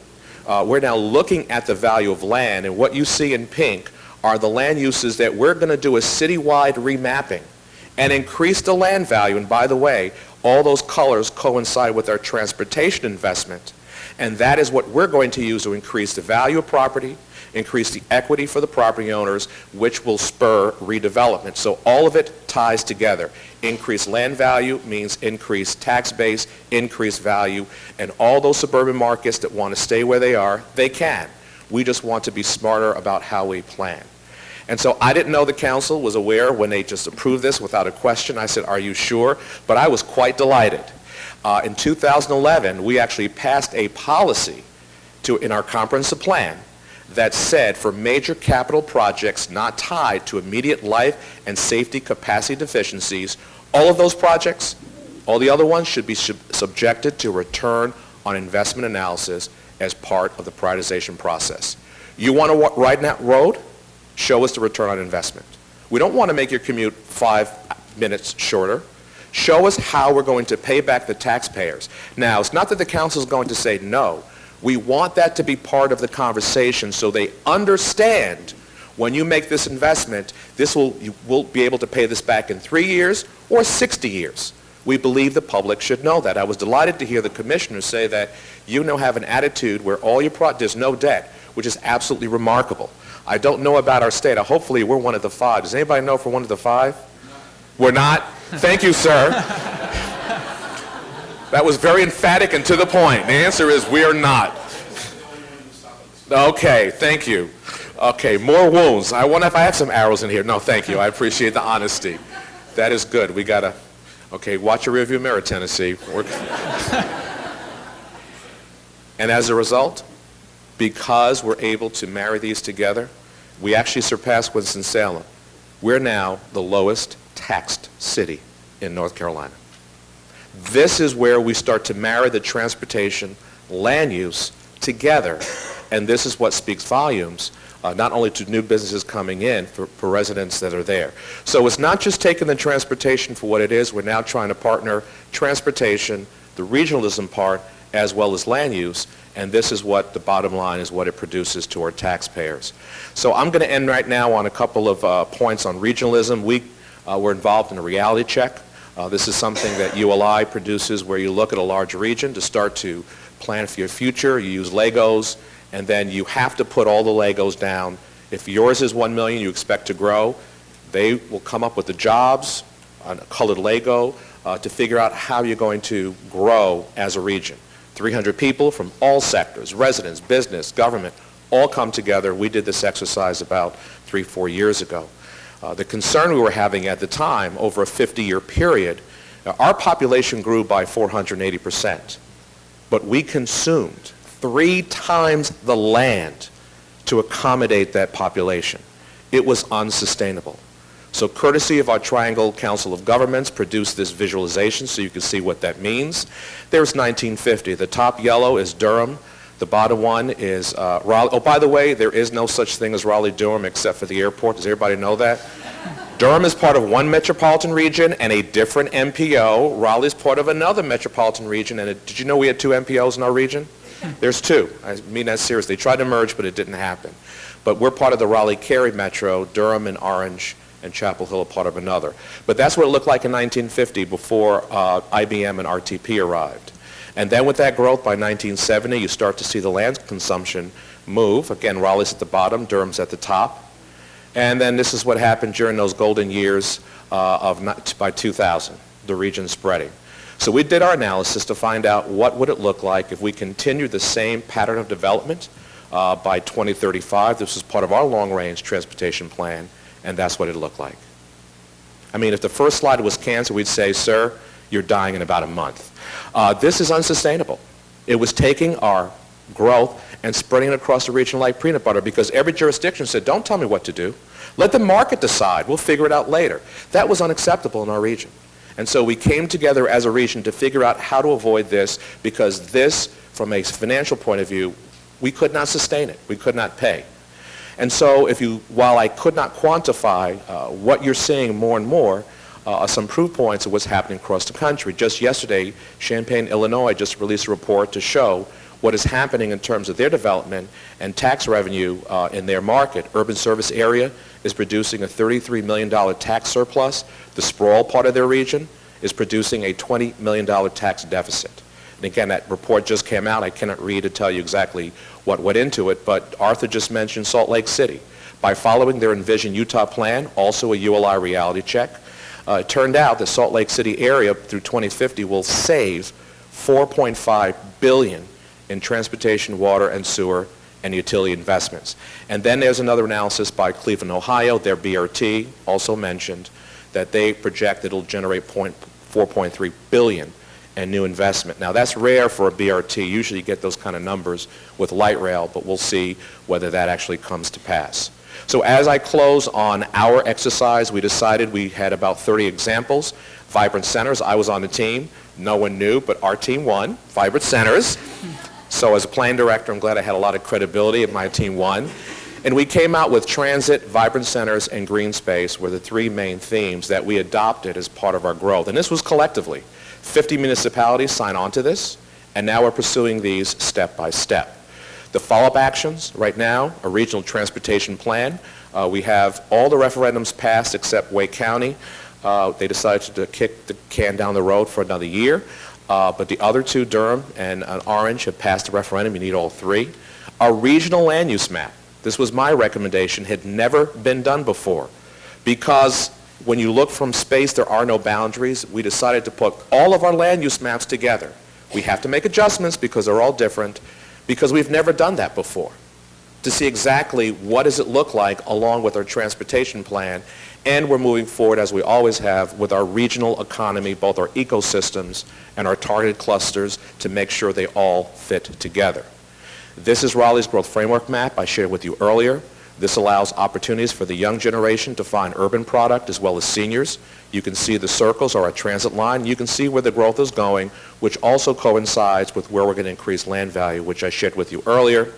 We're now looking at the value of land, and what you see in pink are the land uses that we're going to do a citywide remapping and increase the land value. And by the way, all those colors coincide with our transportation investment. And that is what we're going to use to increase the value of property, increase the equity for the property owners, which will spur redevelopment. So all of it ties together. Increased land value means increased tax base, increased value, and all those suburban markets that want to stay where they are, they can. We just want to be smarter about how we plan. And so I didn't know the council was aware when they just approved this without a question. I said, are you sure? But I was quite delighted. In 2011, we actually passed a policy in our comprehensive plan that said for major capital projects not tied to immediate life and safety capacity deficiencies, all of those projects, all the other ones should be subjected to return on investment analysis as part of the prioritization process. You want to ride that road? Show us the return on investment. We don't want to make your commute 5 minutes shorter. Show us how we're going to pay back the taxpayers. Now, it's not that the council is going to say no. We want that to be part of the conversation so they understand when you make this investment, you will be able to pay this back in 3 years or 60 years. We believe the public should know that. I was delighted to hear the commissioners say that you now have an attitude where there's no debt, which is absolutely remarkable. I don't know about our state. Hopefully we're one of the 5. Does anybody know if we're one of the 5? We're not? Thank you, sir. That was very emphatic and to the point. The answer is we are not. Okay, thank you. Okay, more wounds. I wonder if I have some arrows in here. No, thank you. I appreciate the honesty. That is good. We got to, okay, watch your rearview mirror, Tennessee. And as a result, because we're able to marry these together, we actually surpassed Winston-Salem. We're now the lowest taxed city in North Carolina. This is where we start to marry the transportation, land use together, and this is what speaks volumes, not only to new businesses coming in, for residents that are there. So it's not just taking the transportation for what it is, we're now trying to partner transportation, the regionalism part, as well as land use, and this is what the bottom line is, what it produces to our taxpayers. So I'm going to end right now on a couple of points on regionalism. We're involved in a reality check. This is something that ULI produces where you look at a large region to start to plan for your future. You use Legos, and then you have to put all the Legos down. If yours is 1 million, you expect to grow, they will come up with the jobs on a colored Lego to figure out how you're going to grow as a region. 300 people from all sectors, residents, business, government, all come together. We did this exercise about 3-4 years ago. The concern we were having at the time, over a 50-year period, our population grew by 480%, but we consumed 3 times the land to accommodate that population. It was unsustainable. So courtesy of our Triangle Council of Governments produced this visualization so you can see what that means. There's 1950. The top yellow is Durham. The bottom one is Raleigh. Oh, by the way, there is no such thing as Raleigh-Durham except for the airport. Does everybody know that? Durham is part of one metropolitan region and a different MPO. Raleigh is part of another metropolitan region. And did you know we had 2 MPOs in our region? There's 2. I mean that seriously. They tried to merge, but it didn't happen. But we're part of the Raleigh-Cary Metro. Durham and Orange and Chapel Hill are part of another. But that's what it looked like in 1950 before IBM and RTP arrived. And then with that growth by 1970, you start to see the land consumption move. Again, Raleigh's at the bottom, Durham's at the top. And then this is what happened during those golden years by 2000, the region spreading. So we did our analysis to find out what would it look like if we continued the same pattern of development by 2035. This was part of our long-range transportation plan, and that's what it looked like. I mean, if the first slide was cancer, we'd say, sir, you're dying in about a month. This is unsustainable. It was taking our growth and spreading it across the region like peanut butter because every jurisdiction said, don't tell me what to do. Let the market decide. We'll figure it out later. That was unacceptable in our region. And so we came together as a region to figure out how to avoid this because this, from a financial point of view, we could not sustain it. We could not pay. And so while I could not quantify what you're seeing more and more, some proof points of what's happening across the country. Just yesterday, Champaign, Illinois just released a report to show what is happening in terms of their development and tax revenue in their market. Urban service area is producing a $33 million tax surplus. The sprawl part of their region is producing a $20 million tax deficit. And again, that report just came out. I cannot read to tell you exactly what went into it, but Arthur just mentioned Salt Lake City. By following their Envision Utah plan, also a ULI reality check, it turned out the Salt Lake City area through 2050 will save $4.5 billion in transportation, water, and sewer and utility investments. And then there's another analysis by Cleveland, Ohio, their BRT also mentioned that they project it'll generate $4.3 billion in new investment. Now that's rare for a BRT. Usually you get those kind of numbers with light rail, but we'll see whether that actually comes to pass. So as I close on our exercise, we decided we had about 30 examples. Vibrant centers, I was on the team. No one knew, but our team won. Vibrant centers. So as a plan director, I'm glad I had a lot of credibility and my team won. And we came out with transit, vibrant centers, and green space were the three main themes that we adopted as part of our growth. And this was collectively. 50 municipalities signed on to this, and now we're pursuing these step by step. The follow-up actions right now, a regional transportation plan. We have all the referendums passed except Wake County. They decided to kick the can down the road for another year. But the other two, Durham and Orange, have passed the referendum. You need all three. A regional land use map. This was my recommendation, had never been done before. Because when you look from space, there are no boundaries. We decided to put all of our land use maps together. We have to make adjustments because they're all different, because we've never done that before, to see exactly what does it look like along with our transportation plan. And we're moving forward, as we always have, with our regional economy, both our ecosystems and our targeted clusters, to make sure they all fit together. This is Raleigh's Growth Framework map I shared with you earlier. This allows opportunities for the young generation to find urban product as well as seniors. You can see the circles are a transit line. You can see where the growth is going, which also coincides with where we're going to increase land value, which I shared with you earlier.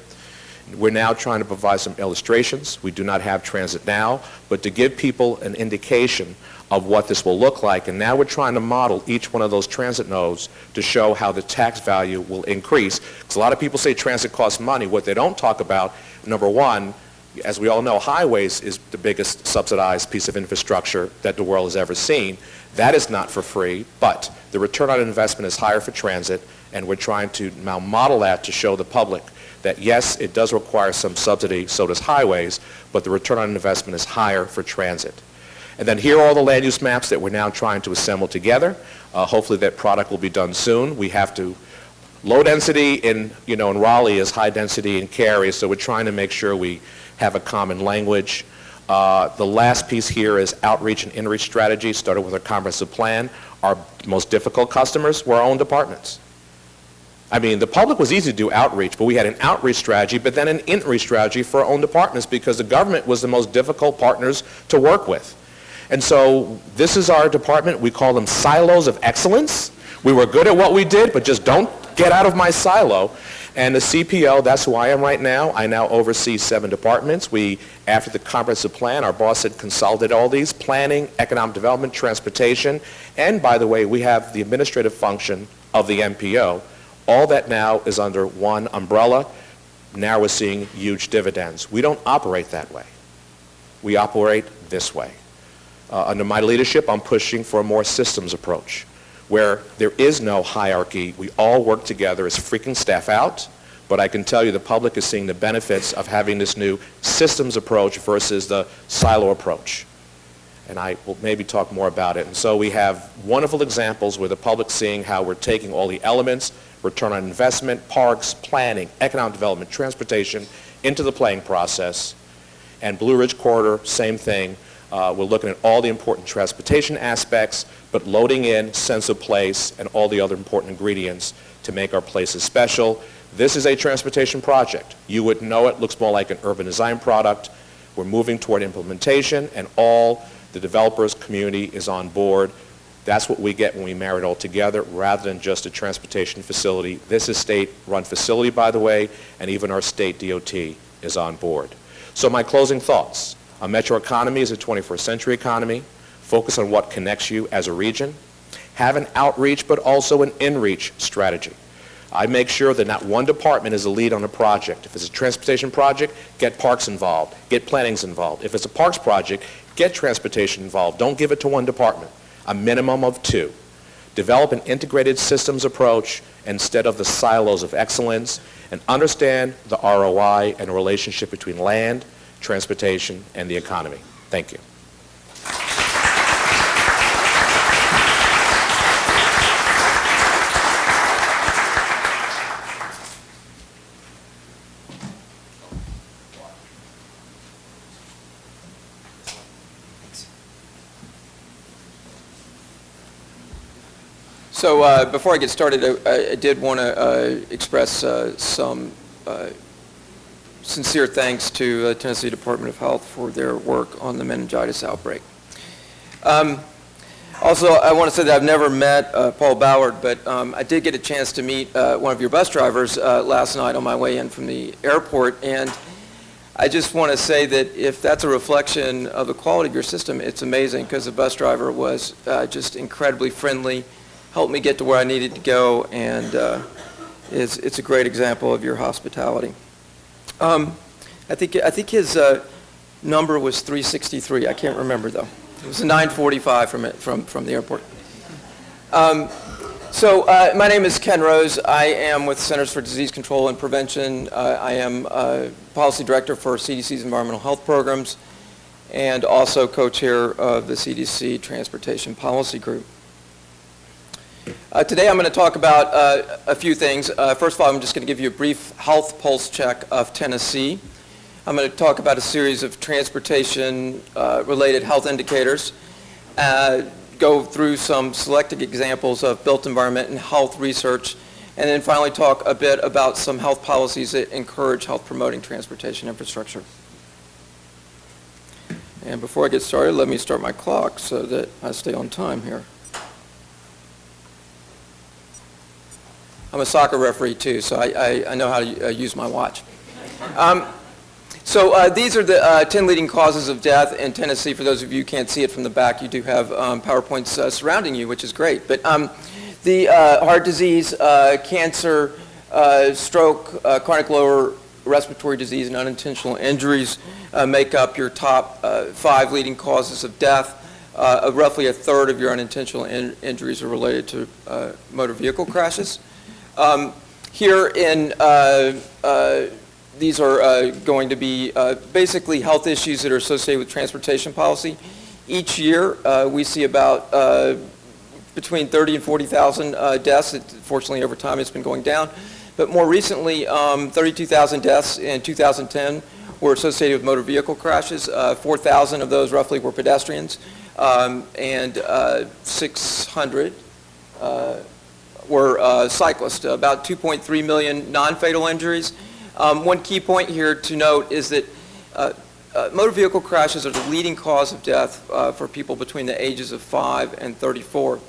We're now trying to provide some illustrations. We do not have transit now, but to give people an indication of what this will look like. And now we're trying to model each one of those transit nodes to show how the tax value will increase. Because a lot of people say transit costs money. What they don't talk about, number one, as we all know, highways is the biggest subsidized piece of infrastructure that the world has ever seen. That is not for free, but the return on investment is higher for transit, and we're trying to now model that to show the public that yes, it does require some subsidy, so does highways, but the return on investment is higher for transit. And then here are all the land use maps that we're now trying to assemble together. Hopefully that product will be done soon. We have to, low density in Raleigh is high density in Cary, so we're trying to make sure we have a common language. The last piece here is outreach and in-reach strategy, started with our comprehensive plan. Our most difficult customers were our own departments. I mean, the public was easy to do outreach, but we had an outreach strategy, but then an in-reach strategy for our own departments because the government was the most difficult partners to work with. And so this is our department. We call them silos of excellence. We were good at what we did, but just don't get out of my silo. And the CPO, that's who I am right now. I now oversee 7 departments. After the comprehensive plan, our boss had consolidated all these: planning, economic development, transportation, and by the way, we have the administrative function of the MPO. All that now is under one umbrella. Now we're seeing huge dividends. We don't operate that way. We operate this way. Under my leadership, I'm pushing for a more systems approach, where there is no hierarchy. We all work together as freaking staff out, but I can tell you the public is seeing the benefits of having this new systems approach versus the silo approach. And I will maybe talk more about it. And so we have wonderful examples where the public's seeing how we're taking all the elements, return on investment, parks, planning, economic development, transportation, into the planning process. And Blue Ridge Corridor, same thing. We're looking at all the important transportation aspects, but loading in sense of place and all the other important ingredients to make our places special. This is a transportation project. You would know it looks more like an urban design product. We're moving toward implementation, and all the developers community is on board. That's what we get when we marry it all together, rather than just a transportation facility. This is state-run facility, by the way, and even our state DOT is on board. So my closing thoughts. A metro economy is a 21st century economy. Focus on what connects you as a region. Have an outreach, but also an in-reach strategy. I make sure that not one department is the lead on a project. If it's a transportation project, get parks involved, get plannings involved. If it's a parks project, get transportation involved. Don't give it to one department. A minimum of 2. Develop an integrated systems approach instead of the silos of excellence, and understand the ROI and relationship between land, transportation, and the economy. Thank you. So before I get started, I did want to express some sincere thanks to the Tennessee Department of Health for their work on the meningitis outbreak. Also, I want to say that I've never met Paul Ballard, but I did get a chance to meet one of your bus drivers last night on my way in from the airport, and I just want to say that if that's a reflection of the quality of your system, it's amazing, because the bus driver was just incredibly friendly, helped me get to where I needed to go, and it's a great example of your hospitality. I think his number was 363. I can't remember, though. It was a 945 from the airport. So my name is Ken Rose. I am with Centers for Disease Control and Prevention. I am Policy Director for CDC's Environmental Health Programs, and also co-chair of the CDC Transportation Policy Group. Today I'm going to talk about a few things. First of all, I'm just going to give you a brief health pulse check of Tennessee. I'm going to talk about a series of transportation-related health indicators, go through some selected examples of built environment and health research, and then finally talk a bit about some health policies that encourage health-promoting transportation infrastructure. And before I get started, let me start my clock so that I stay on time here. I'm a soccer referee too, so I know how to use my watch. So these are the 10 leading causes of death in Tennessee. For those of you who can't see it from the back, you do have PowerPoints surrounding you, which is great. But the heart disease, cancer, stroke, chronic lower respiratory disease, and unintentional injuries make up your top 5 leading causes of death. Roughly a third of your unintentional injuries are related to motor vehicle crashes. Here in, these are going to be basically health issues that are associated with transportation policy. Each year, we see about between 30 and 40,000 deaths. Fortunately, over time, it's been going down. But more recently, 32,000 deaths in 2010 were associated with motor vehicle crashes. 4,000 of those roughly were pedestrians, and 600 were cyclists. About 2.3 million non-fatal injuries. One key point here to note is that motor vehicle crashes are the leading cause of death for people between the ages of 5 and 34,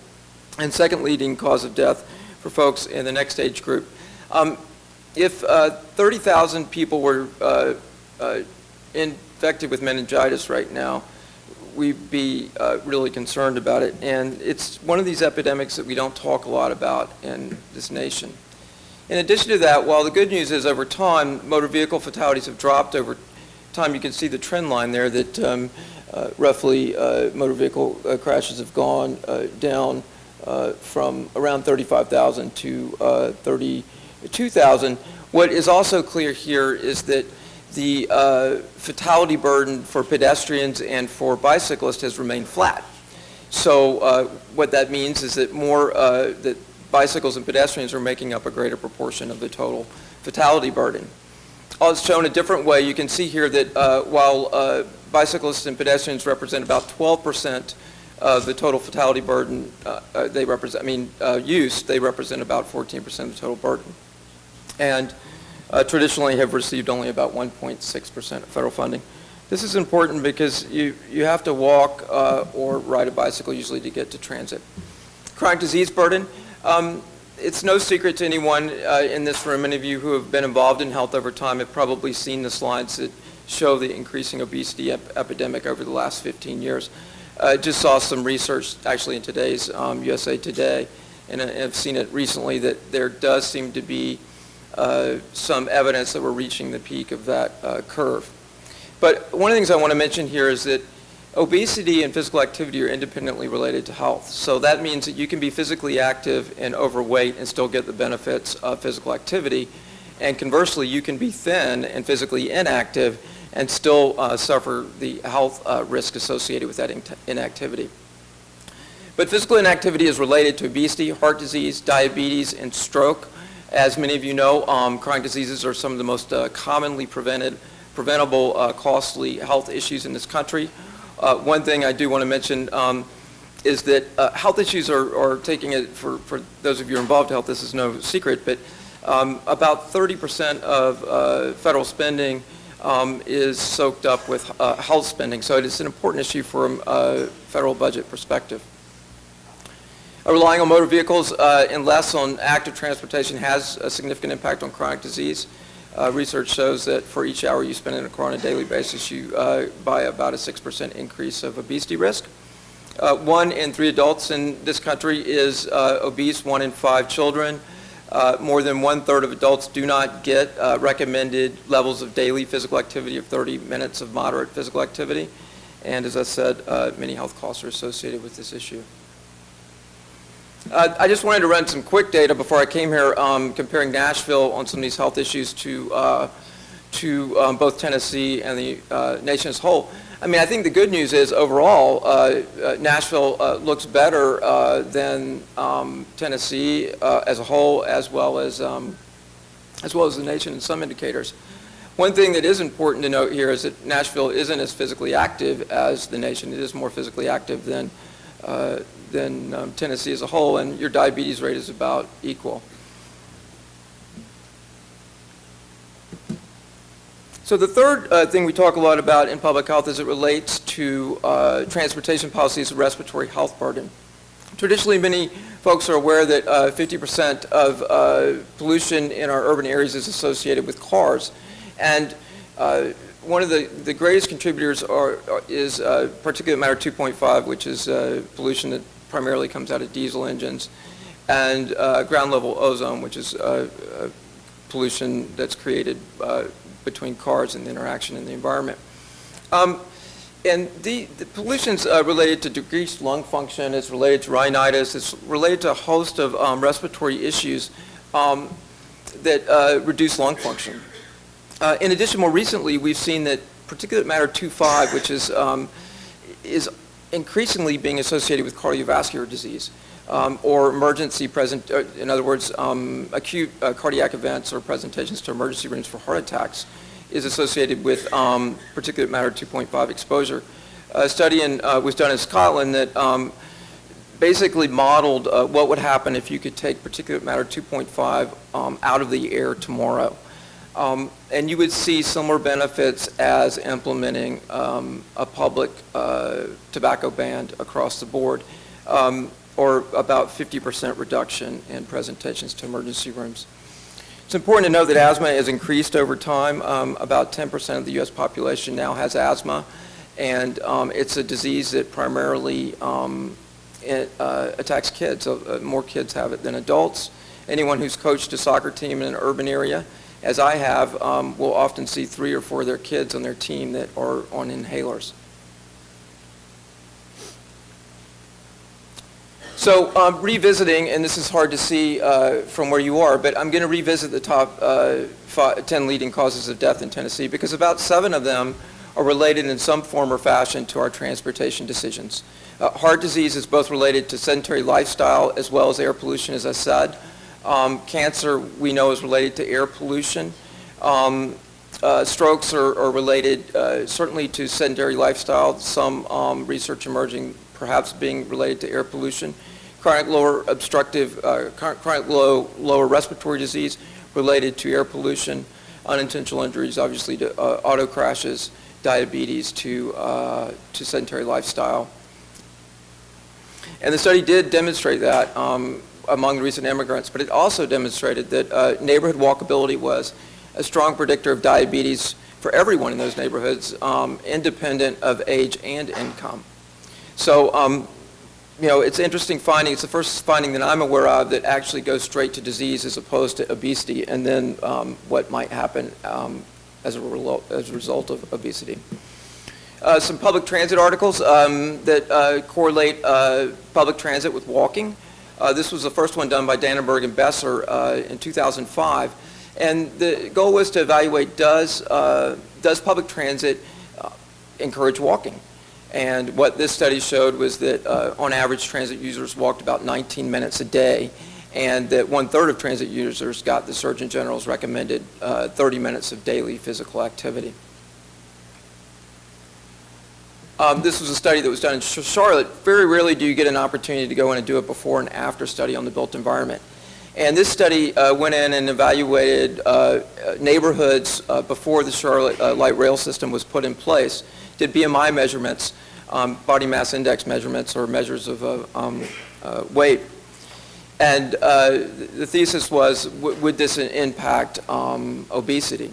and second leading cause of death for folks in the next age group. If 30,000 people were infected with meningitis right now, we'd be really concerned about it. And it's one of these epidemics that we don't talk a lot about in this nation. In addition to that, while the good news is over time, motor vehicle fatalities have dropped over time. You can see the trend line there that roughly motor vehicle crashes have gone down from around 35,000 to 32,000. What is also clear here is that the fatality burden for pedestrians and for bicyclists has remained flat. So what that means is that more that bicycles and pedestrians are making up a greater proportion of the total fatality burden. It's shown a different way. You can see here that while bicyclists and pedestrians represent about 12% of the total fatality burden, they represent about 14% of the total burden. And traditionally have received only about 1.6% of federal funding. This is important because you have to walk or ride a bicycle usually to get to transit. Chronic disease burden. It's no secret to anyone in this room, many of you who have been involved in health over time have probably seen the slides that show the increasing obesity epidemic over the last 15 years. Just saw some research actually in today's USA Today, and I've seen it recently, that there does seem to be some evidence that we're reaching the peak of that curve. But one of the things I want to mention here is that obesity and physical activity are independently related to health. So that means that you can be physically active and overweight and still get the benefits of physical activity. And conversely, you can be thin and physically inactive and still suffer the health risk associated with that inactivity. But physical inactivity is related to obesity, heart disease, diabetes, and stroke. As many of you know, chronic diseases are some of the most commonly preventable, costly health issues in this country. One thing I do want to mention is that health issues are taking it, for those of you involved in health, this is no secret, but about 30% of federal spending is soaked up with health spending, so it is an important issue from a federal budget perspective. Relying on motor vehicles and less on active transportation has a significant impact on chronic disease. Research shows that for each hour you spend in a car on a daily basis, you by about a 6% increase of obesity risk. 1 in 3 adults in this country is obese, 1 in 5 children. More than 1/3 of adults do not get recommended levels of daily physical activity of 30 minutes of moderate physical activity. And as I said, many health costs are associated with this issue. I just wanted to run some quick data before I came here comparing Nashville on some of these health issues to both Tennessee and the nation as a whole. I mean, I think the good news is overall, Nashville looks better than Tennessee as a whole, as well as the nation in some indicators. One thing that is important to note here is that Nashville isn't as physically active as the nation. It is more physically active than Tennessee as a whole, and your diabetes rate is about equal. So the third thing we talk a lot about in public health as it relates to transportation policies, respiratory health burden. Traditionally, many folks are aware that 50% of pollution in our urban areas is associated with cars. And one of the greatest contributors is particulate matter 2.5, which is pollution that primarily comes out of diesel engines, and ground level ozone, which is pollution that's created between cars and the interaction in the environment. And the pollution's related to decreased lung function, it's related to rhinitis, it's related to a host of respiratory issues that reduce lung function. In addition, more recently, we've seen that particulate matter 2.5, which is increasingly being associated with cardiovascular disease or emergency in other words, acute cardiac events or presentations to emergency rooms for heart attacks is associated with particulate matter 2.5 exposure. A study was done in Scotland that basically modeled what would happen if you could take particulate matter 2.5 out of the air tomorrow. And you would see similar benefits as implementing a public tobacco ban across the board, or about 50% reduction in presentations to emergency rooms. It's important to note that asthma has increased over time. About 10% of the U.S. population now has asthma, and it's a disease that primarily attacks kids. So, more kids have it than adults. Anyone who's coached a soccer team in an urban area, as I have, will often see 3 or 4 of their kids on their team that are on inhalers. So revisiting, and this is hard to see from where you are, but I'm going to revisit the top 10 leading causes of death in Tennessee because about 7 of them are related in some form or fashion to our transportation decisions. Heart disease is both related to sedentary lifestyle as well as air pollution, as I said. Cancer, we know, is related to air pollution. Strokes are related certainly to sedentary lifestyle, some research emerging perhaps being related to air pollution. Chronic lower respiratory disease related to air pollution. Unintentional injuries, obviously, to auto crashes. Diabetes to sedentary lifestyle. And the study did demonstrate that among the recent immigrants, but it also demonstrated that neighborhood walkability was a strong predictor of diabetes for everyone in those neighborhoods, independent of age and income. So it's interesting finding. It's the first finding that I'm aware of that actually goes straight to disease as opposed to obesity, and then what might happen as a result of obesity. Some public transit articles that correlate public transit with walking. This was the first one done by Dannenberg and Besser in 2005. And the goal was to evaluate, does public transit encourage walking? And what this study showed was that on average transit users walked about 19 minutes a day, and that 1/3 of transit users got the Surgeon General's recommended 30 minutes of daily physical activity. This was a study that was done in Charlotte. Very rarely do you get an opportunity to go in and do a before and after study on the built environment. And this study went in and evaluated neighborhoods before the Charlotte light rail system was put in place, did BMI measurements, body mass index measurements, or measures of weight. And the thesis was, would this impact obesity?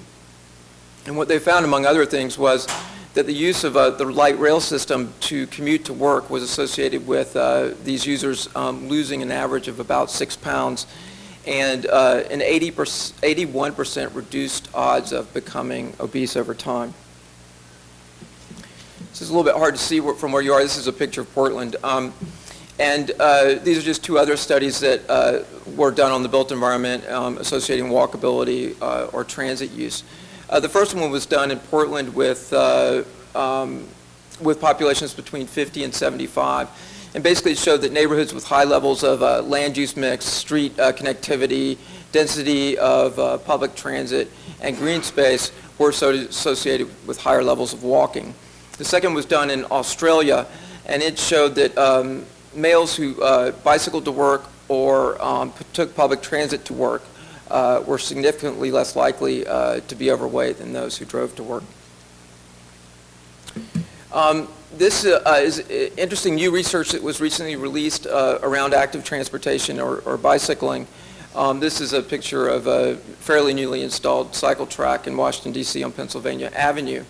And what they found, among other things, was that the use of the light rail system to commute to work was associated with these users losing an average of about 6 pounds and an 81% reduced odds of becoming obese over time. This is a little bit hard to see from where you are. This is a picture of Portland. And these are just two other studies that were done on the built environment associating walkability or transit use. The first one was done in Portland with populations between 50 and 75. And basically it showed that neighborhoods with high levels of land use mix, street connectivity, density of public transit, and green space were associated with higher levels of walking. The second was done in Australia, and it showed that males who bicycled to work or took public transit to work were significantly less likely to be overweight than those who drove to work. This is interesting new research that was recently released around active transportation or bicycling. This is a picture of a fairly newly installed cycle track in Washington, D.C. on Pennsylvania Avenue.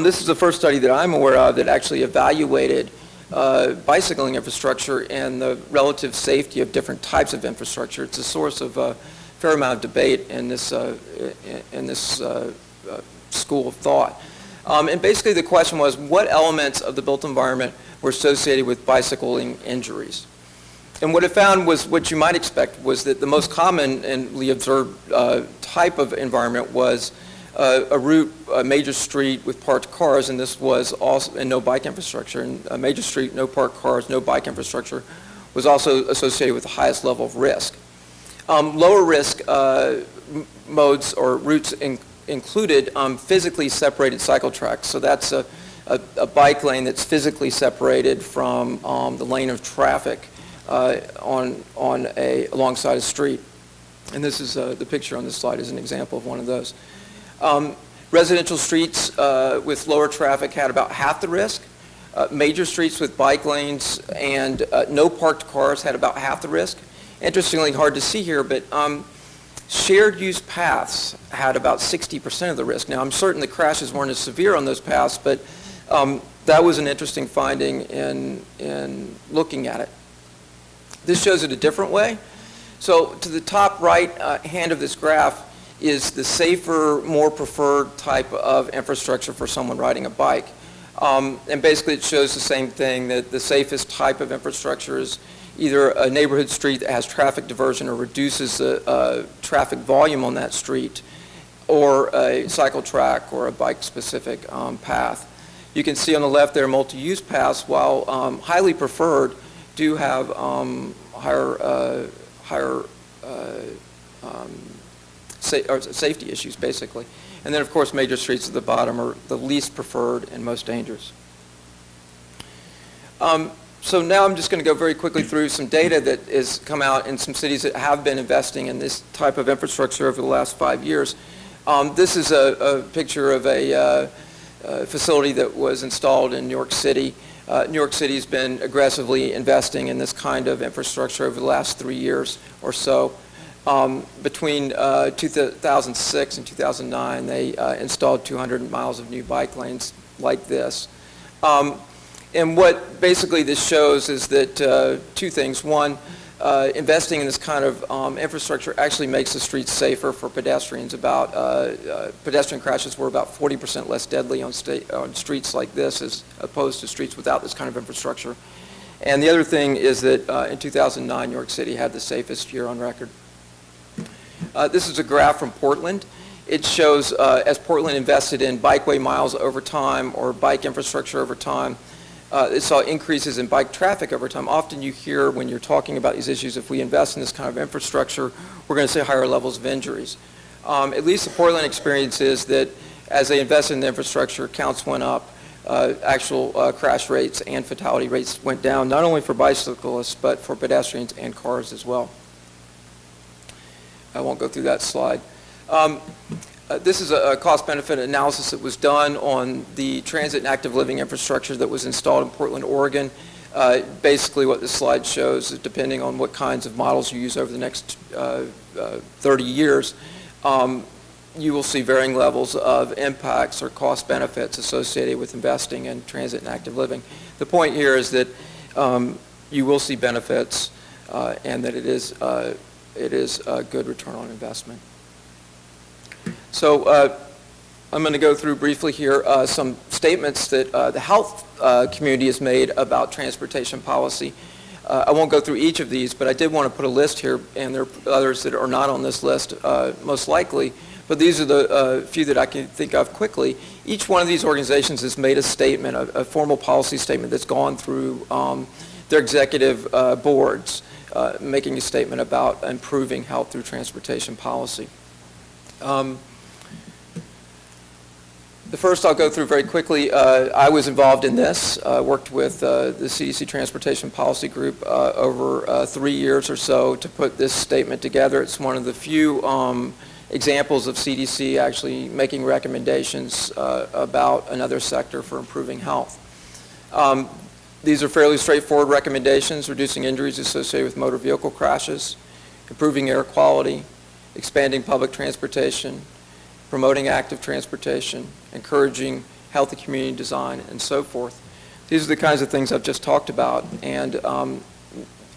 This is the first study that I'm aware of that actually evaluated bicycling infrastructure and the relative safety of different types of infrastructure. It's a source of a fair amount of debate in this school of thought. And basically the question was, what elements of the built environment were associated with bicycling injuries? And what it found was what you might expect, was that the most commonly observed type of environment was a route, a major street with parked cars, and this was also, and no bike infrastructure. And a major street, no parked cars, no bike infrastructure was also associated with the highest level of risk. Lower risk modes or routes included physically separated cycle tracks. So that's a bike lane that's physically separated from the lane of traffic alongside a street. And this is the picture on this slide is an example of one of those. Residential streets with lower traffic had about half the risk. Major streets with bike lanes and no parked cars had about half the risk. Interestingly, hard to see here, but shared use paths had about 60% of the risk. Now, I'm certain the crashes weren't as severe on those paths, but that was an interesting finding in looking at it. This shows it a different way. So to the top right hand of this graph is the safer, more preferred type of infrastructure for someone riding a bike. And basically it shows the same thing, that the safest type of infrastructure is either a neighborhood street that has traffic diversion or reduces the traffic volume on that street, or a cycle track or a bike-specific path. You can see on the left there multi-use paths, while highly preferred, do have higher safety issues, basically. And then, of course, major streets at the bottom are the least preferred and most dangerous. So now I'm just going to go very quickly through some data that has come out in some cities that have been investing in this type of infrastructure over the last 5 years. This is a picture of a facility that was installed in New York City. New York City's been aggressively investing in this kind of infrastructure over the last 3 years or so. Between 2006 and 2009, they installed 200 miles of new bike lanes like this. And what basically this shows is that two things. One, investing in this kind of infrastructure actually makes the streets safer for pedestrians. Pedestrian crashes were about 40% less deadly on streets like this as opposed to streets without this kind of infrastructure. And the other thing is that in 2009, New York City had the safest year on record. This is a graph from Portland. It shows as Portland invested in bikeway miles over time or bike infrastructure over time, it saw increases in bike traffic over time. Often you hear when you're talking about these issues, if we invest in this kind of infrastructure, we're going to see higher levels of injuries. At least the Portland experience is that as they invested in the infrastructure, counts went up, actual crash rates and fatality rates went down, not only for bicyclists, but for pedestrians and cars as well. I won't go through that slide. This is a cost-benefit analysis that was done on the transit and active living infrastructure that was installed in Portland, Oregon. Basically what this slide shows is depending on what kinds of models you use over the next 30 years, you will see varying levels of impacts or cost benefits associated with investing in transit and active living. The point here is that you will see benefits and that it is a good return on investment. So I'm going to go through briefly here some statements that the health community has made about transportation policy. I won't go through each of these, but I did want to put a list here, and there are others that are not on this list most likely, but these are the few that I can think of quickly. Each one of these organizations has made a statement, a formal policy statement that's gone through their executive boards, making a statement about improving health through transportation policy. The first I'll go through very quickly. I was involved in this, worked with the CDC Transportation Policy Group over 3 years or so to put this statement together. It's one of the few examples of CDC actually making recommendations about another sector for improving health. These are fairly straightforward recommendations: reducing injuries associated with motor vehicle crashes, improving air quality, expanding public transportation, promoting active transportation, encouraging healthy community design, and so forth. These are the kinds of things I've just talked about, and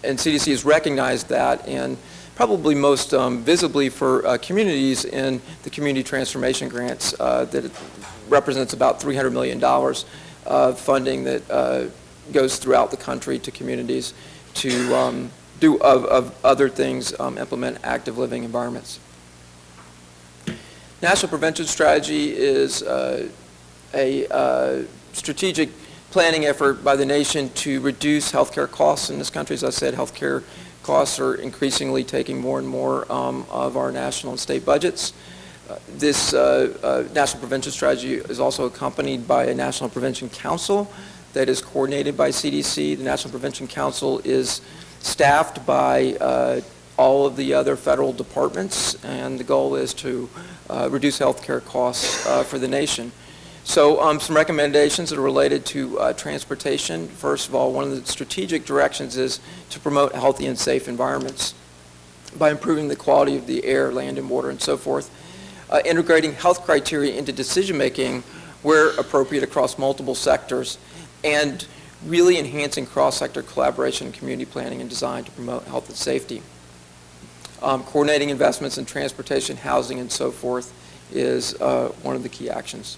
CDC has recognized that, and probably most visibly for communities in the community transformation grants that it represents about $300 million of funding that goes throughout the country to communities to do other things, implement active living environments. National Prevention Strategy is a strategic planning effort by the nation to reduce healthcare costs in this country. As I said, healthcare costs are increasingly taking more and more of our national and state budgets. This National Prevention Strategy is also accompanied by a National Prevention Council that is coordinated by CDC. The National Prevention Council is staffed by all of the other federal departments, and the goal is to reduce healthcare costs for the nation. So some recommendations that are related to transportation. First of all, one of the strategic directions is to promote healthy and safe environments by improving the quality of the air, land, and water, and so forth. Integrating health criteria into decision-making where appropriate across multiple sectors, and really enhancing cross-sector collaboration, community planning, and design to promote health and safety. Coordinating investments in transportation, housing, and so forth is one of the key actions.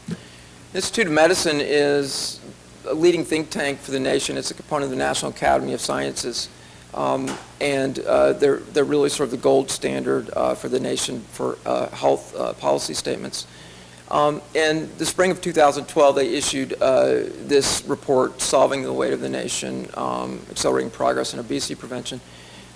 The Institute of Medicine is a leading think tank for the nation. It's a component of the National Academy of Sciences, and they're really sort of the gold standard for the nation for health policy statements. In the spring of 2012, they issued this report, Solving the Weight of the Nation, Accelerating Progress in Obesity Prevention.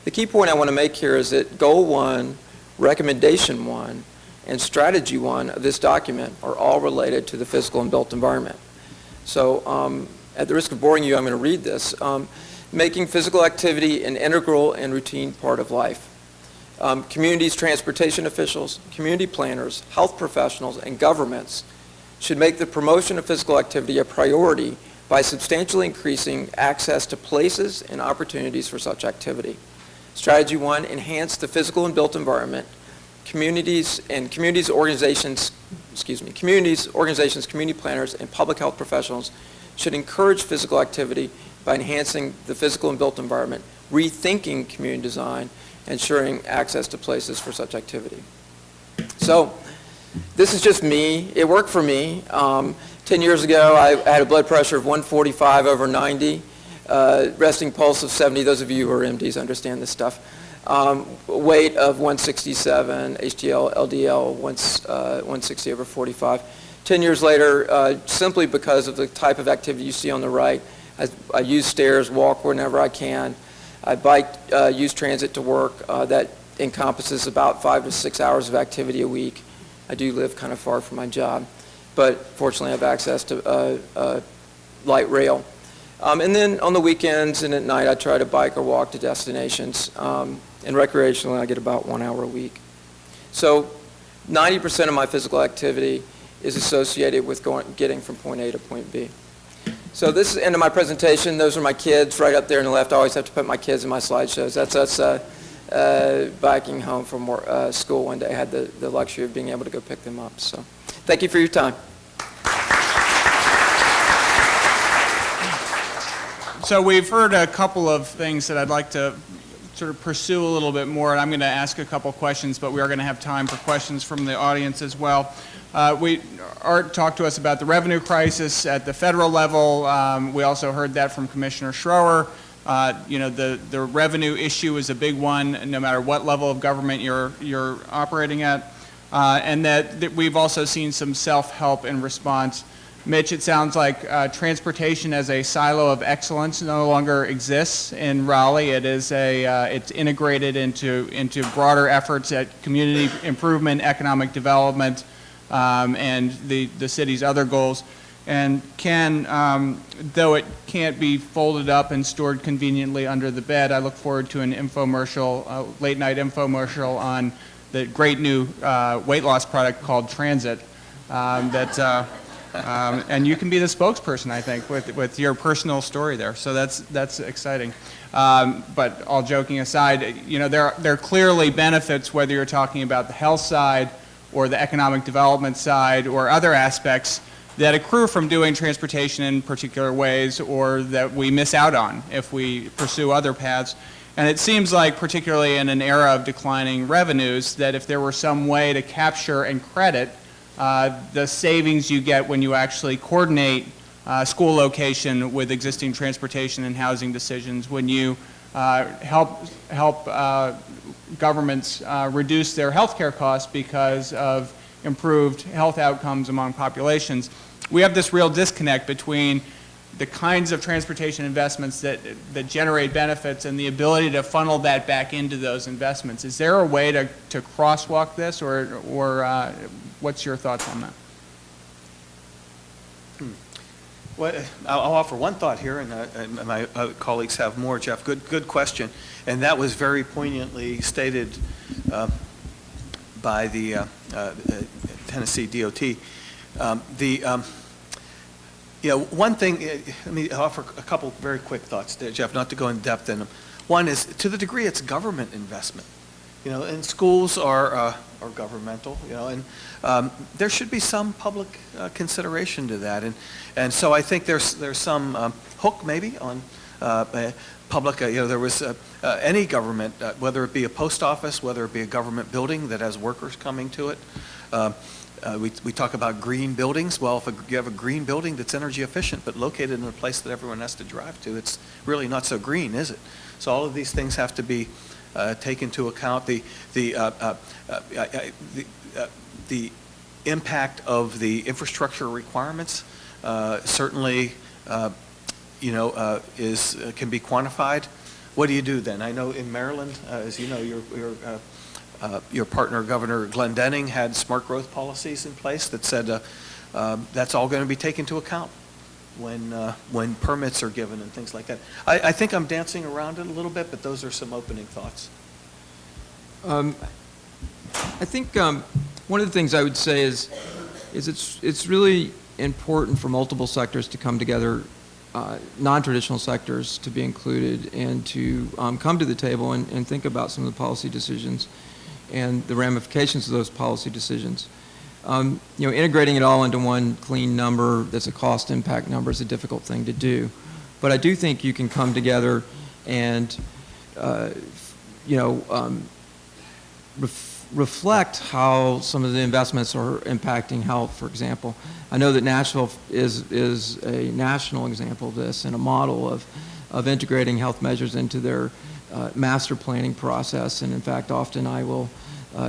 The key point I want to make here is that Goal 1, Recommendation 1, and Strategy 1 of this document are all related to the physical and built environment. So at the risk of boring you, I'm going to read this. Making physical activity an integral and routine part of life. Communities, transportation officials, community planners, health professionals, and governments should make the promotion of physical activity a priority by substantially increasing access to places and opportunities for such activity. Strategy 1, enhance the physical and built environment. Communities, organizations communities, organizations, community planners, and public health professionals should encourage physical activity by enhancing the physical and built environment, rethinking community design, ensuring access to places for such activity. So this is just me. It worked for me. 10 years ago, I had a blood pressure of 145/90, resting pulse of 70. Those of you who are MDs understand this stuff. Weight of 167, HDL, LDL, 160/45. 10 years later, simply because of the type of activity you see on the right, I use stairs, walk whenever I can. I bike, use transit to work. That encompasses about 5 to 6 hours of activity a week. I do live kind of far from my job, but fortunately I have access to light rail. And then on the weekends and at night, I try to bike or walk to destinations. And recreationally, I get about 1 hour a week. So 90% of my physical activity is associated with getting from point A to point B. So this is the end of my presentation. Those are my kids right up there on the left. I always have to put my kids in my slideshows. That's us biking home from school one day. I had the luxury of being able to go pick them up. So thank you for your time. So we've heard a couple of things that I'd like to sort of pursue a little bit more, and I'm going to ask a couple questions, but we are going to have time for questions from the audience as well. Art talked to us about the revenue crisis at the federal level. We also heard that from Commissioner Schroer. The revenue issue is a big one, no matter what level of government you're operating at, and that we've also seen some self-help in response. Mitch, it sounds like transportation as a silo of excellence no longer exists in Raleigh. It's integrated into broader efforts at community improvement, economic development, and the city's other goals. And though it can't be folded up and stored conveniently under the bed, I look forward to an infomercial, late night infomercial on the great new weight loss product called Transit. And you can be the spokesperson, I think, with your personal story there. So that's exciting. But all joking aside, there are clearly benefits, whether you're talking about the health side or the economic development side or other aspects that accrue from doing transportation in particular ways, or that we miss out on if we pursue other paths. And it seems like, particularly in an era of declining revenues, that if there were some way to capture and credit the savings you get when you actually coordinate school location with existing transportation and housing decisions, when you help governments reduce their healthcare costs because of improved health outcomes among populations, we have this real disconnect between the kinds of transportation investments that generate benefits and the ability to funnel that back into those investments. Is there a way to crosswalk this, or what's your thoughts on that? Well, I'll offer one thought here, and my colleagues have more. Geoff, good question, and that was very poignantly stated by the Tennessee DOT. One thing, let me offer a couple very quick thoughts there, Geoff, not to go in depth in them. One is, to the degree it's government investment, and schools are governmental, and there should be some public consideration to that, and so I think there's some hook maybe on public. There was any government, whether it be a post office, whether it be a government building that has workers coming to it. We talk about green buildings. Well, if you have a green building that's energy efficient but located in a place that everyone has to drive to, it's really not so green, is it? So all of these things have to be taken into account. The impact of the infrastructure requirements certainly can be quantified. What do you do then? I know in Maryland, as you know, your partner, Governor Glendening, had smart growth policies in place that said that's all going to be taken into account when permits are given and things like that. I think I'm dancing around it a little bit, but those are some opening thoughts. I think one of the things I would say is it's really important for multiple sectors to come together, non-traditional sectors to be included, and to come to the table and think about some of the policy decisions and the ramifications of those policy decisions. Integrating it all into one clean number that's a cost impact number is a difficult thing to do. But I do think you can come together and, reflect how some of the investments are impacting health, for example. I know that Nashville is a national example of this and a model of integrating health measures into their master planning process. And in fact, often I will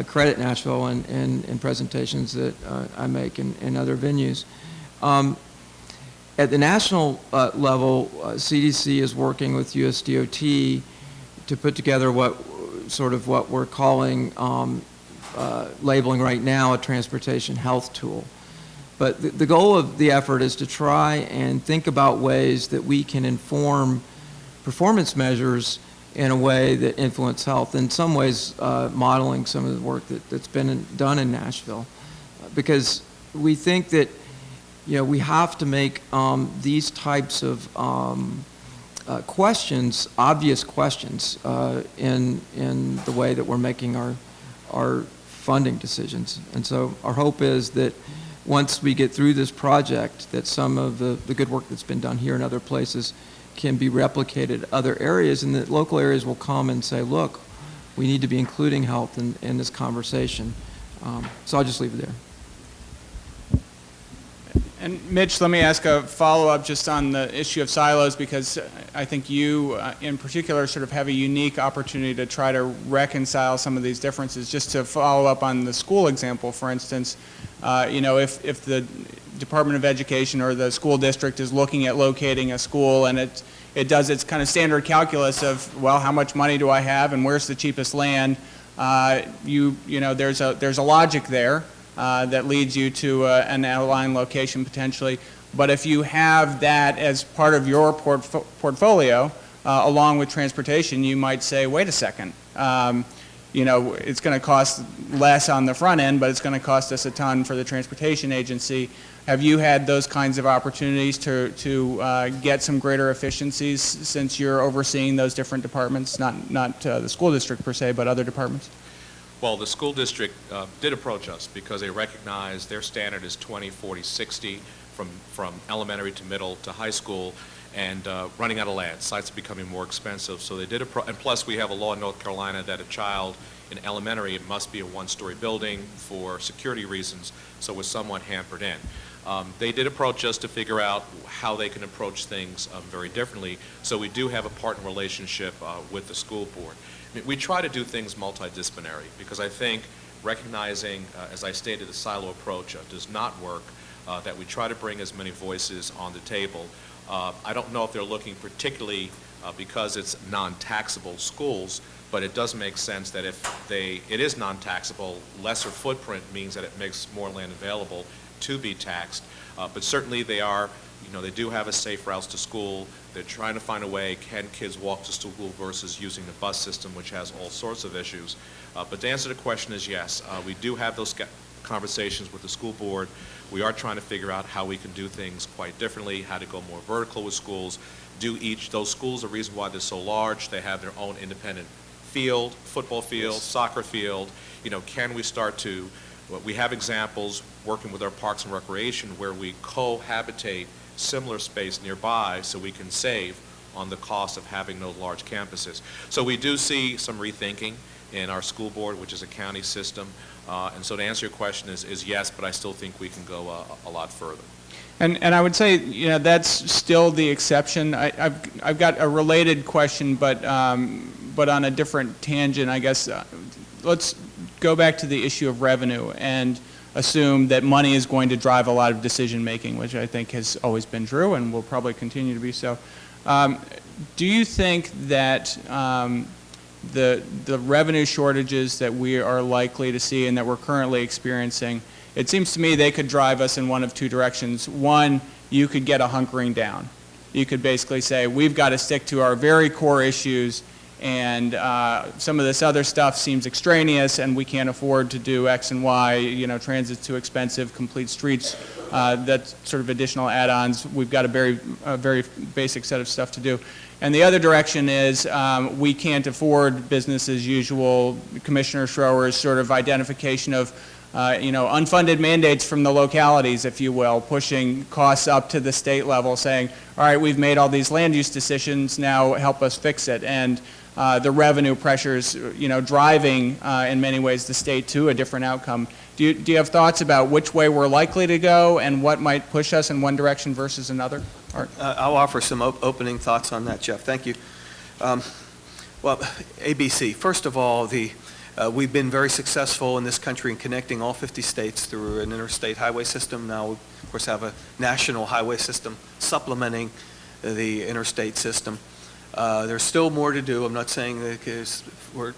credit Nashville in presentations that I make in other venues. At the national level, CDC is working with USDOT to put together what we're calling labeling right now a transportation health tool. But the goal of the effort is to try and think about ways that we can inform performance measures in a way that influence health, in some ways modeling some of the work that's been done in Nashville. Because we think that we have to make these types of questions, obvious questions, in the way that we're making our funding decisions. And so our hope is that once we get through this project, that some of the good work that's been done here and other places can be replicated in other areas, and that local areas will come and say, look, we need to be including health in this conversation. So I'll just leave it there. And Mitch, let me ask a follow-up just on the issue of silos, because I think you in particular sort of have a unique opportunity to try to reconcile some of these differences. Just to follow up on the school example, for instance, if the Department of Education or the school district is looking at locating a school, and it does its kind of standard calculus of, well, how much money do I have and where's the cheapest land? There's a logic there that leads you to an outlying location potentially. But if you have that as part of your portfolio, along with transportation, you might say, wait a second, it's going to cost less on the front end, but it's going to cost us a ton for the transportation agency. Have you had those kinds of opportunities to get some greater efficiencies since you're overseeing those different departments, not the school district per se, but other departments? Well, the school district did approach us because they recognize their standard is 20, 40, 60 from elementary to middle to high school, and running out of land. Sites are becoming more expensive, so they did and plus we have a law in North Carolina that a child in elementary, it must be a one-story building for security reasons, so we're somewhat hampered in. They did approach us to figure out how they can approach things very differently, so we do have a partner relationship with the school board. I mean, we try to do things multidisciplinary because I think recognizing, as I stated, the silo approach does not work, that we try to bring as many voices on the table. I don't know if they're looking particularly because it's non-taxable schools, but it does make sense that if it is non-taxable, lesser footprint means that it makes more land available to be taxed. But certainly they do have a safe routes to school. They're trying to find a way, can kids walk to school versus using the bus system, which has all sorts of issues. But to answer the question is yes, we do have those conversations with the school board. We are trying to figure out how we can do things quite differently, how to go more vertical with schools. Those schools, the reason why they're so large, they have their own independent field, football field, soccer field. Can we start to, we have examples working with our Parks and Recreation where we cohabitate similar space nearby so we can save on the cost of having those large campuses. So we do see some rethinking in our school board, which is a county system. And so to answer your question is yes, but I still think we can go a lot further. And I would say, that's still the exception. I've got a related question, but on a different tangent, I guess. Let's go back to the issue of revenue and assume that money is going to drive a lot of decision making, which I think has always been true and will probably continue to be so. Do you think that the revenue shortages that we are likely to see and that we're currently experiencing, it seems to me they could drive us in one of two directions. One, you could get a hunkering down. You could basically say, we've got to stick to our very core issues, and some of this other stuff seems extraneous, and we can't afford to do X and Y, transit's too expensive, complete streets, that sort of additional add-ons. We've got a very basic set of stuff to do. And the other direction is we can't afford business as usual. Commissioner Schroer's sort of identification of unfunded mandates from the localities, if you will, pushing costs up to the state level, saying, all right, we've made all these land use decisions, now help us fix it. And the revenue pressures, driving in many ways the state to a different outcome. Do you have thoughts about which way we're likely to go and what might push us in one direction versus another? Art? I'll offer some opening thoughts on that, Geoff. Thank you. Well, ABC. First of all, we've been very successful in this country in connecting all 50 states through an interstate highway system. Now, we, of course, have a national highway system supplementing the interstate system. There's still more to do. I'm not saying that we're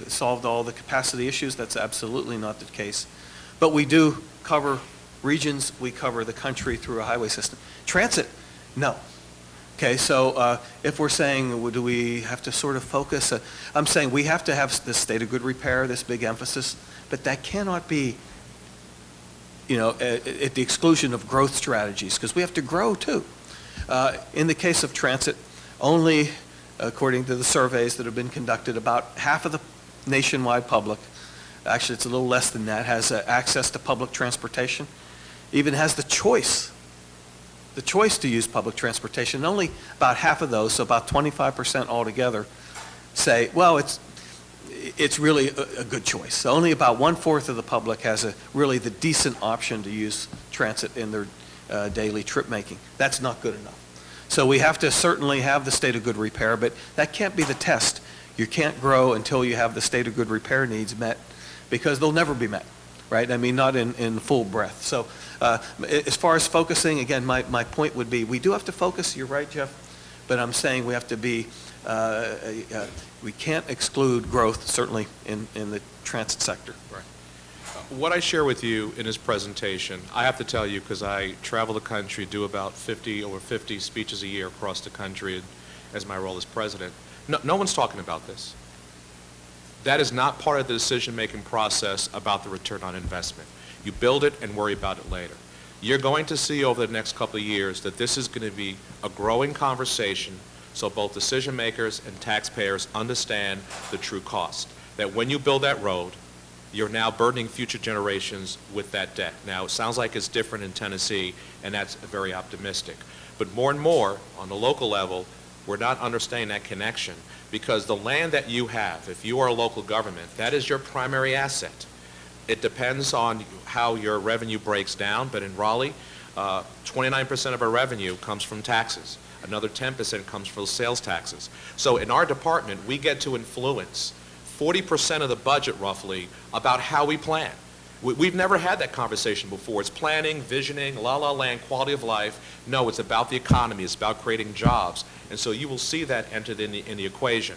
solved all the capacity issues. That's absolutely not the case. But we do cover regions. We cover the country through a highway system. Transit, no. Okay, so if we're saying, do we have to sort of focus? I'm saying we have to have this state of good repair, this big emphasis, but that cannot be, at the exclusion of growth strategies, because we have to grow too. In the case of transit, only, according to the surveys that have been conducted, about half of the nationwide public, actually it's a little less than that, has access to public transportation, even has the choice to use public transportation. And only about half of those, so about 25% altogether, say, well, it's really a good choice. So only about 1/4 of the public has really the decent option to use transit in their daily trip making. That's not good enough. So we have to certainly have the state of good repair, but that can't be the test. You can't grow until you have the state of good repair needs met, because they'll never be met, right? I mean, not in full breadth. So as far as focusing, again, my point would be, we do have to focus, you're right, Geoff, but I'm saying we have to be, we can't exclude growth, certainly in the transit sector. Right. What I share with you in his presentation, I have to tell you, because I travel the country, do about 50 speeches a year across the country as my role as president. No one's talking about this. That is not part of the decision-making process about the return on investment. You build it and worry about it later. You're going to see over the next couple of years that this is going to be a growing conversation, so both decision makers and taxpayers understand the true cost. That when you build that road, you're now burdening future generations with that debt. Now, it sounds like it's different in Tennessee, and that's very optimistic. But more and more, on the local level, we're not understanding that connection, because the land that you have, if you are a local government, that is your primary asset. It depends on how your revenue breaks down, but in Raleigh, 29% of our revenue comes from taxes. Another 10% comes from sales taxes. So in our department, we get to influence 40% of the budget, roughly, about how we plan. We've never had that conversation before. It's planning, visioning, la-la land, quality of life. No, it's about the economy. It's about creating jobs. And so you will see that entered in the equation.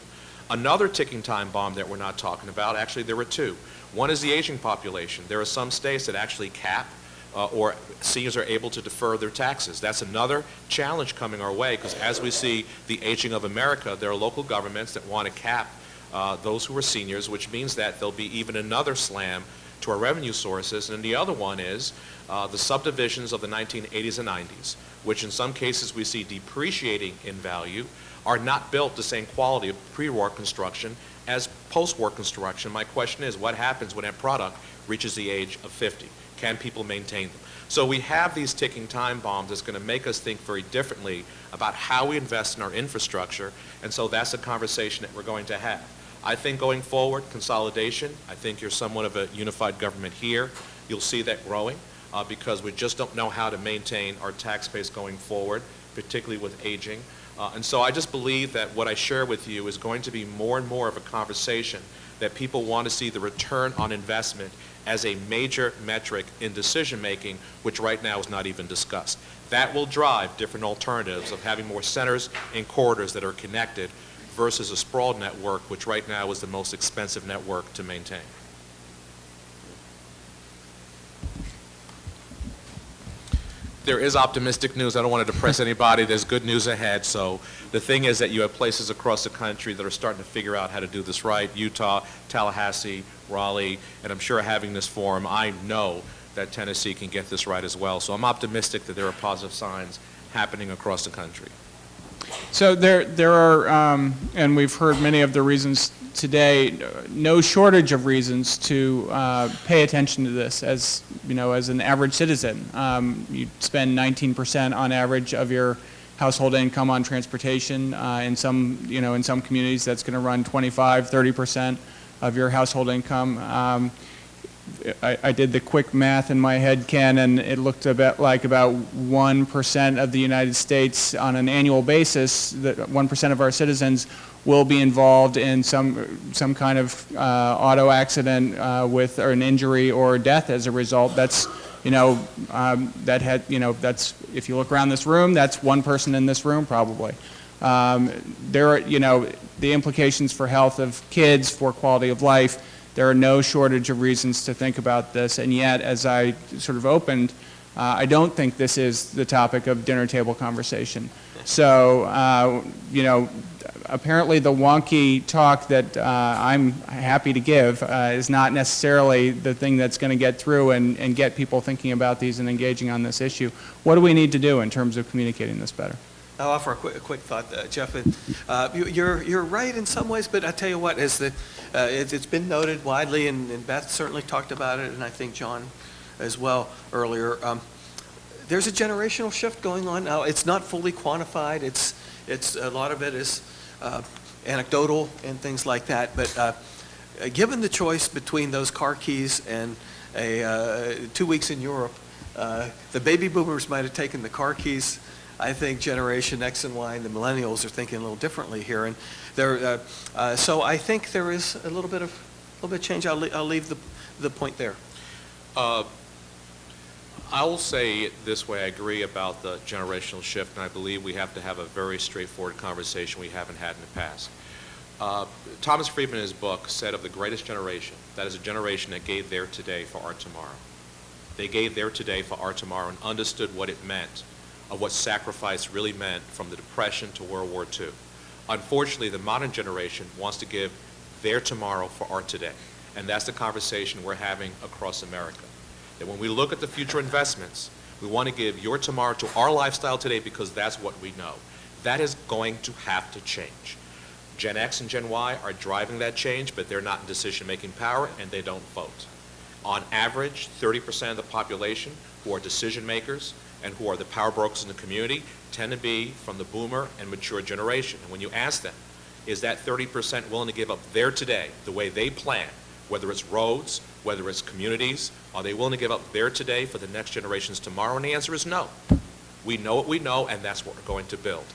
Another ticking time bomb that we're not talking about, actually there were two. One is the aging population. There are some states that actually cap or seniors are able to defer their taxes. That's another challenge coming our way, because as we see the aging of America, there are local governments that want to cap those who are seniors, which means that there'll be even another slam to our revenue sources. And the other one is the subdivisions of the 1980s and 90s, which in some cases we see depreciating in value, are not built the same quality of pre-war construction as post-war construction. My question is, what happens when that product reaches the age of 50? Can people maintain them? So we have these ticking time bombs that's going to make us think very differently about how we invest in our infrastructure, and so that's a conversation that we're going to have. I think going forward, consolidation, I think you're somewhat of a unified government here. You'll see that growing because we just don't know how to maintain our tax base going forward, particularly with aging. And so I just believe that what I share with you is going to be more and more of a conversation that people want to see the return on investment as a major metric in decision making, which right now is not even discussed. That will drive different alternatives of having more centers and corridors that are connected versus a sprawled network, which right now is the most expensive network to maintain. There is optimistic news. I don't want to depress anybody. There's good news ahead. So the thing is that you have places across the country that are starting to figure out how to do this right. Utah, Tallahassee, Raleigh, and I'm sure having this forum, I know that Tennessee can get this right as well. So I'm optimistic that there are positive signs happening across the country. So there are, and we've heard many of the reasons today, no shortage of reasons to pay attention to this as, as an average citizen. You spend 19% on average of your household income on transportation. In some communities, that's going to run 25, 30% of your household income. I did the quick math in my head, Ken, and it looked about 1% of the United States on an annual basis, that 1% of our citizens will be involved in some kind of auto accident with or an injury or death as a result. That's that's, if you look around this room, that's one person in this room probably. There are, the implications for health of kids, for quality of life. There are no shortage of reasons to think about this, and yet, as I sort of opened, I don't think this is the topic of dinner table conversation. So, apparently the wonky talk that I'm happy to give is not necessarily the thing that's going to get through and get people thinking about these and engaging on this issue. What do we need to do in terms of communicating this better? I'll offer a quick thought, Geoff. You're right in some ways, but I tell you what, it's been noted widely, and Beth certainly talked about it, and I think John as well earlier. There's a generational shift going on now. It's not fully quantified. It's a lot of it is anecdotal and things like that. But given the choice between those car keys and 2 weeks in Europe, the baby boomers might have taken the car keys. I think Generation X and Y and the millennials are thinking a little differently here, and so I think there is a little bit of change. I'll leave the point there. I will say it this way. I agree about the generational shift, and I believe we have to have a very straightforward conversation we haven't had in the past. Thomas Friedman in his book said of the greatest generation, that is a generation that gave their today for our tomorrow. They gave their today for our tomorrow and understood what it meant, of what sacrifice really meant from the Depression to World War II. Unfortunately, the modern generation wants to give their tomorrow for our today, and that's the conversation we're having across America. That when we look at the future investments, we want to give your tomorrow to our lifestyle today because that's what we know. That is going to have to change. Gen X and Gen Y are driving that change, but they're not in decision-making power, and they don't vote. On average, 30% of the population who are decision makers and who are the power brokers in the community tend to be from the boomer and mature generation. And when you ask them, is that 30% willing to give up their today, the way they plan, whether it's roads, whether it's communities, are they willing to give up their today for the next generation's tomorrow? And the answer is no. We know what we know, and that's what we're going to build.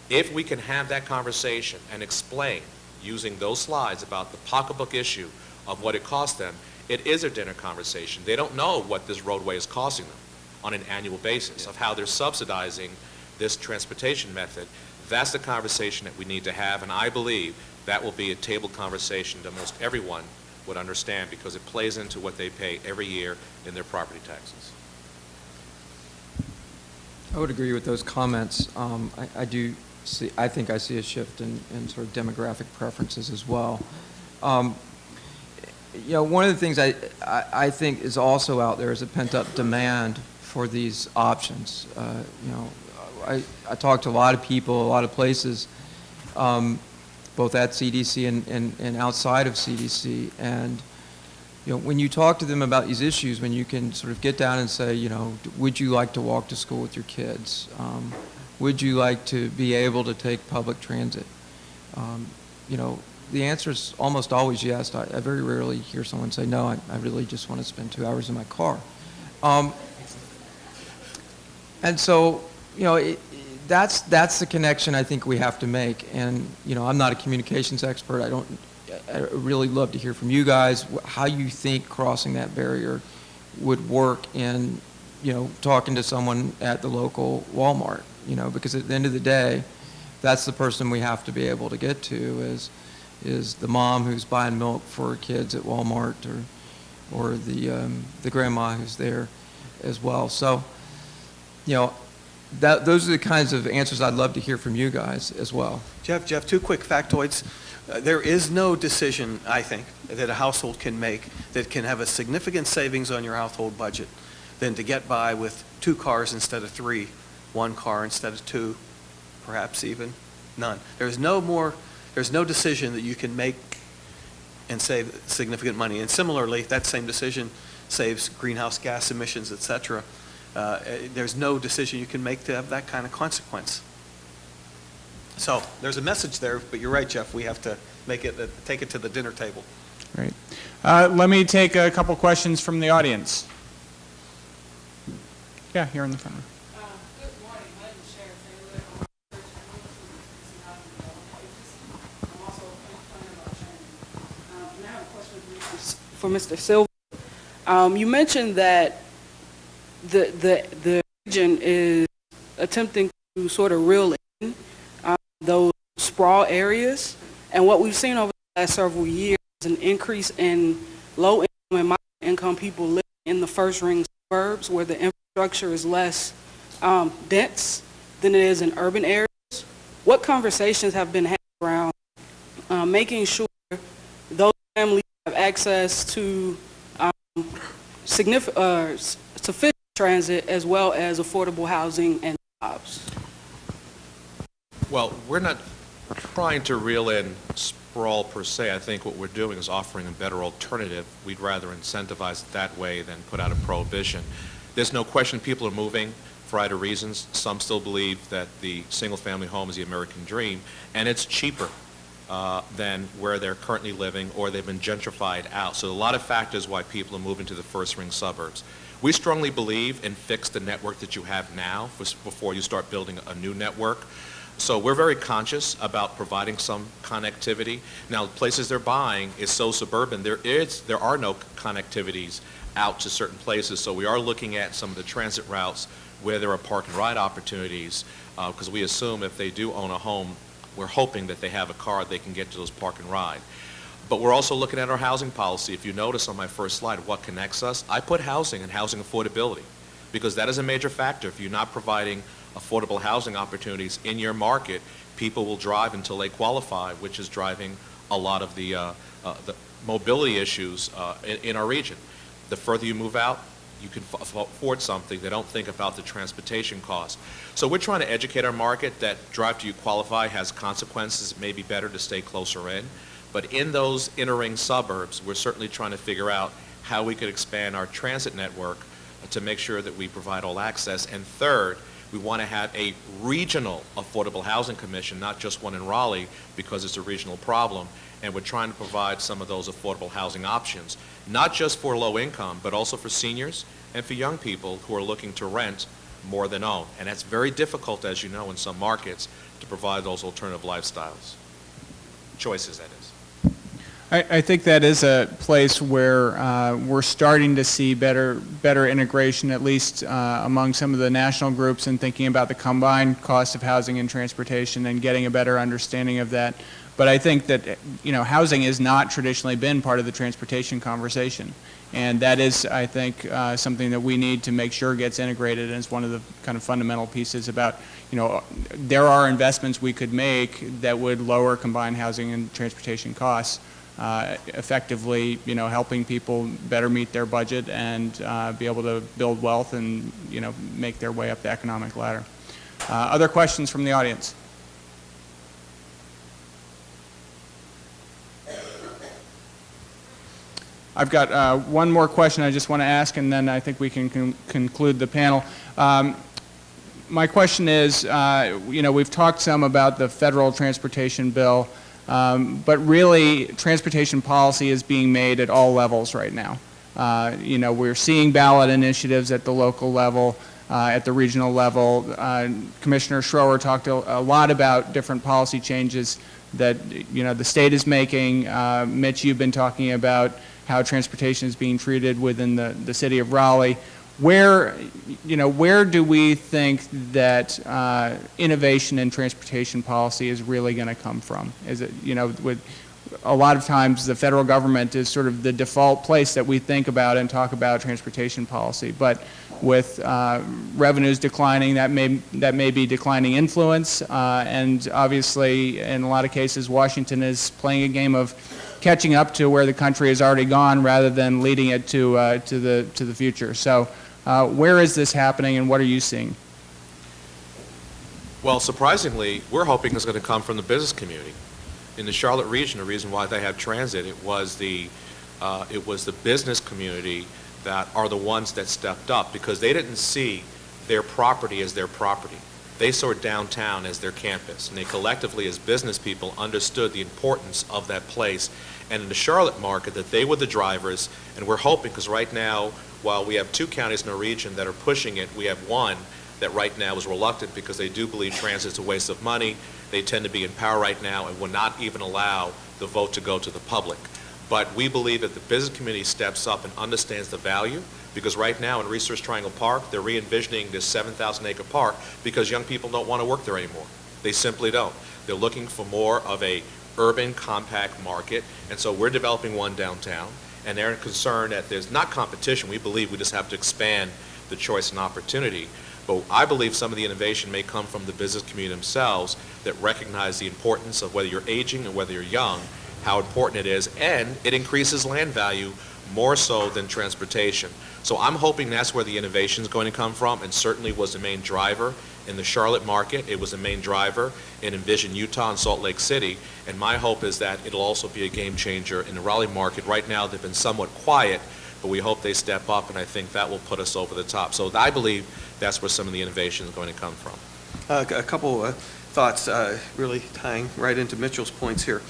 If we can have that conversation and explain, using those slides, about the pocketbook issue of what it costs them, it is a dinner conversation. They don't know what this roadway is costing them on an annual basis, of how they're subsidizing this transportation method. That's the conversation that we need to have, and I believe that will be a table conversation that most everyone would understand, because it plays into what they pay every year in their property taxes. I would agree with those comments. I think I see a shift in sort of demographic preferences as well. One of the things I think is also out there is a pent-up demand for these options. I talk to a lot of people, a lot of places, both at CDC and outside of CDC, and when you talk to them about these issues, when you can sort of get down and say, would you like to walk to school with your kids? Would you like to be able to take public transit? The answer is almost always yes. I very rarely hear someone say, no, I really just want to spend 2 hours in my car. And so, that's the connection I think we have to make. And, I'm not a communications expert. I really love to hear from you guys how you think crossing that barrier would work in, talking to someone at the local Walmart, because at the end of the day, that's the person we have to be able to get to is the mom who's buying milk for her kids at Walmart, or the grandma who's there as well. So, those are the kinds of answers I'd love to hear from you guys as well. Geoff, 2 quick factoids. There is no decision, I think, that a household can make that can have a significant savings on your household budget than to get by with 2 cars instead of 3, 1 car instead of 2, perhaps even None. There's no decision that you can make and save significant money. And similarly, that same decision saves greenhouse gas emissions, et cetera. There's no decision you can make to have that kind of consequence. So there's a message there, but you're right, Geoff. We have to take it to the dinner table. Great. Let me take a couple questions from the audience. Yeah, here in the front. Good morning. My name is Sharon Taylor. I'm I'm also a planner by training. And I have a question for Mr. Silver. You mentioned that the region is attempting to sort of reel in those sprawl areas, and what we've seen over the last several years is an increase in low-income and moderate-income people living in the first-ring suburbs where the infrastructure is less dense than it is in urban areas. What conversations have been had around making sure those families have access to sufficient transit as well as affordable housing and jobs? Well, we're not trying to reel in sprawl per se. I think what we're doing is offering a better alternative. We'd rather incentivize it that way than put out a prohibition. There's no question people are moving for either reasons. Some still believe that the single-family home is the American dream, and it's cheaper than where they're currently living, or they've been gentrified out. So a lot of factors why people are moving to the first-ring suburbs. We strongly believe in fix the network that you have now before you start building a new network. So we're very conscious about providing some connectivity. Now, the places they're buying is so suburban, there are no connectivities out to certain places. So we are looking at some of the transit routes where there are park and ride opportunities, because we assume if they do own a home, we're hoping that they have a car they can get to those park and ride. But we're also looking at our housing policy. If you notice on my first slide, what connects us, I put housing and housing affordability, because that is a major factor. If you're not providing affordable housing opportunities in your market, people will drive until they qualify, which is driving a lot of the mobility issues in our region. The further you move out, you can afford something. They don't think about the transportation costs. So we're trying to educate our market that drive till you qualify has consequences. It may be better to stay closer in. But in those inner ring suburbs, we're certainly trying to figure out how we could expand our transit network to make sure that we provide all access. And third, we want to have a regional affordable housing commission, not just one in Raleigh, because it's a regional problem. And we're trying to provide some of those affordable housing options, not just for low income, but also for seniors and for young people who are looking to rent more than own. And that's very difficult, as you know, in some markets to provide those alternative lifestyles. Choices, that is. I think that is a place where we're starting to see better integration, at least among some of the national groups, in thinking about the combined cost of housing and transportation and getting a better understanding of that. But I think that, housing has not traditionally been part of the transportation conversation. And that is, I think, something that we need to make sure gets integrated, and it's one of the kind of fundamental pieces about, there are investments we could make that would lower combined housing and transportation costs, effectively, helping people better meet their budget and be able to build wealth and, make their way up the economic ladder. Other questions from the audience? I've got one more question I just want to ask, and then I think we can conclude the panel. My question is, we've talked some about the federal transportation bill, but really transportation policy is being made at all levels right now. We're seeing ballot initiatives at the local level, at the regional level. Commissioner Schroer talked a lot about different policy changes that, the state is making. Mitch, you've been talking about how transportation is being treated within the city of Raleigh. Where do we think that innovation in transportation policy is really going to come from? Is it, with a lot of times the federal government is sort of the default place that we think about and talk about transportation policy, but with revenues declining, that may be declining influence, and obviously in a lot of cases Washington is playing a game of catching up to where the country has already gone rather than leading it to the future. So where is this happening, and what are you seeing? Well, surprisingly, we're hoping it's going to come from the business community. In the Charlotte region, the reason why they have transit, it was the business community that are the ones that stepped up because they didn't see their property as their property. They saw downtown as their campus, and they collectively, as business people, understood the importance of that place. And in the Charlotte market, that they were the drivers, and we're hoping, because right now, while we have 2 counties in the region that are pushing it, we have one that right now is reluctant because they do believe transit's a waste of money. They tend to be in power right now and will not even allow the vote to go to the public. But we believe that the business community steps up and understands the value, because right now in Research Triangle Park, they're re-envisioning this 7,000-acre park because young people don't want to work there anymore. They simply don't. They're looking for more of a urban, compact market, and so we're developing one downtown, and they're concerned that there's not competition. We believe we just have to expand the choice and opportunity. But I believe some of the innovation may come from the business community themselves that recognize the importance of whether you're aging and whether you're young, how important it is, and it increases land value more so than transportation. So I'm hoping that's where the innovation is going to come from, and certainly was the main driver in the Charlotte market. It was the main driver in Envision Utah and Salt Lake City, and my hope is that it'll also be a game changer in the Raleigh market. Right now they've been somewhat quiet, but we hope they step up, and I think that will put us over the top. So I believe that's where some of the innovation is going to come from. A couple thoughts really tying right into Mitchell's points here.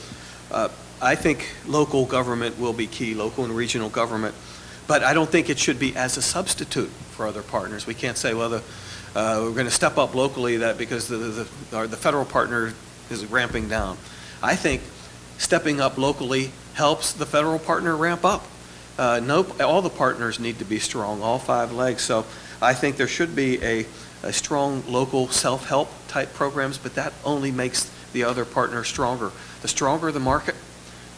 I think local government will be key, local and regional government, but I don't think it should be as a substitute for other partners. We can't say, well, we're going to step up locally that because the federal partner is ramping down. I think stepping up locally helps the federal partner ramp up. All the partners need to be strong, all 5 legs. So I think there should be a strong local self-help type programs, but that only makes the other partner stronger. The stronger the market,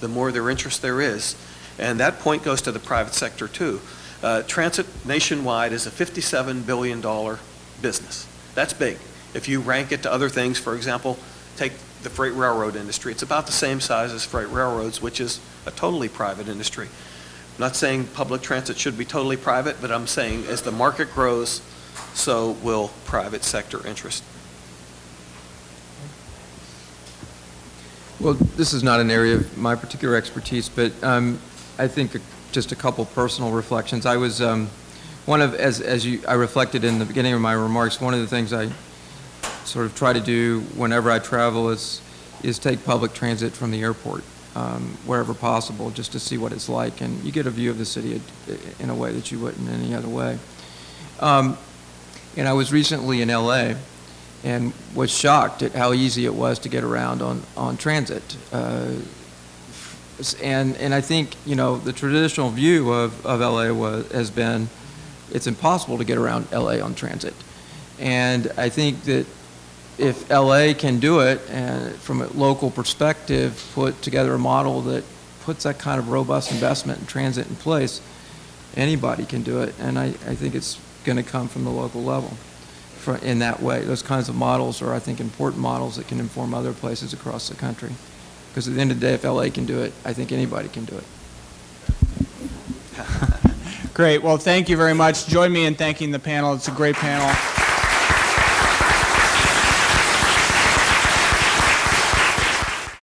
the more their interest there is. And that point goes to the private sector too. Transit nationwide is a $57 billion business. That's big. If you rank it to other things, for example, take the freight railroad industry. It's about the same size as freight railroads, which is a totally private industry. I'm not saying public transit should be totally private, but I'm saying as the market grows, so will private sector interest. Well, this is not an area of my particular expertise, but I think just a couple personal reflections. I was I reflected in the beginning of my remarks, one of the things I sort of try to do whenever I travel is take public transit from the airport, wherever possible, just to see what it's like, and you get a view of the city in a way that you wouldn't any other way. And I was recently in LA and was shocked at how easy it was to get around on transit. And I think, the traditional view of LA has been it's impossible to get around LA on transit. And I think that if LA can do it, and from a local perspective, put together a model that puts that kind of robust investment in transit in place, anybody can do it. And I think it's going to come from the local level in that way. Those kinds of models are, I think, important models that can inform other places across the country. Because at the end of the day, if LA can do it, I think anybody can do it. Great. Well, thank you very much. Join me in thanking the panel. It's a great panel.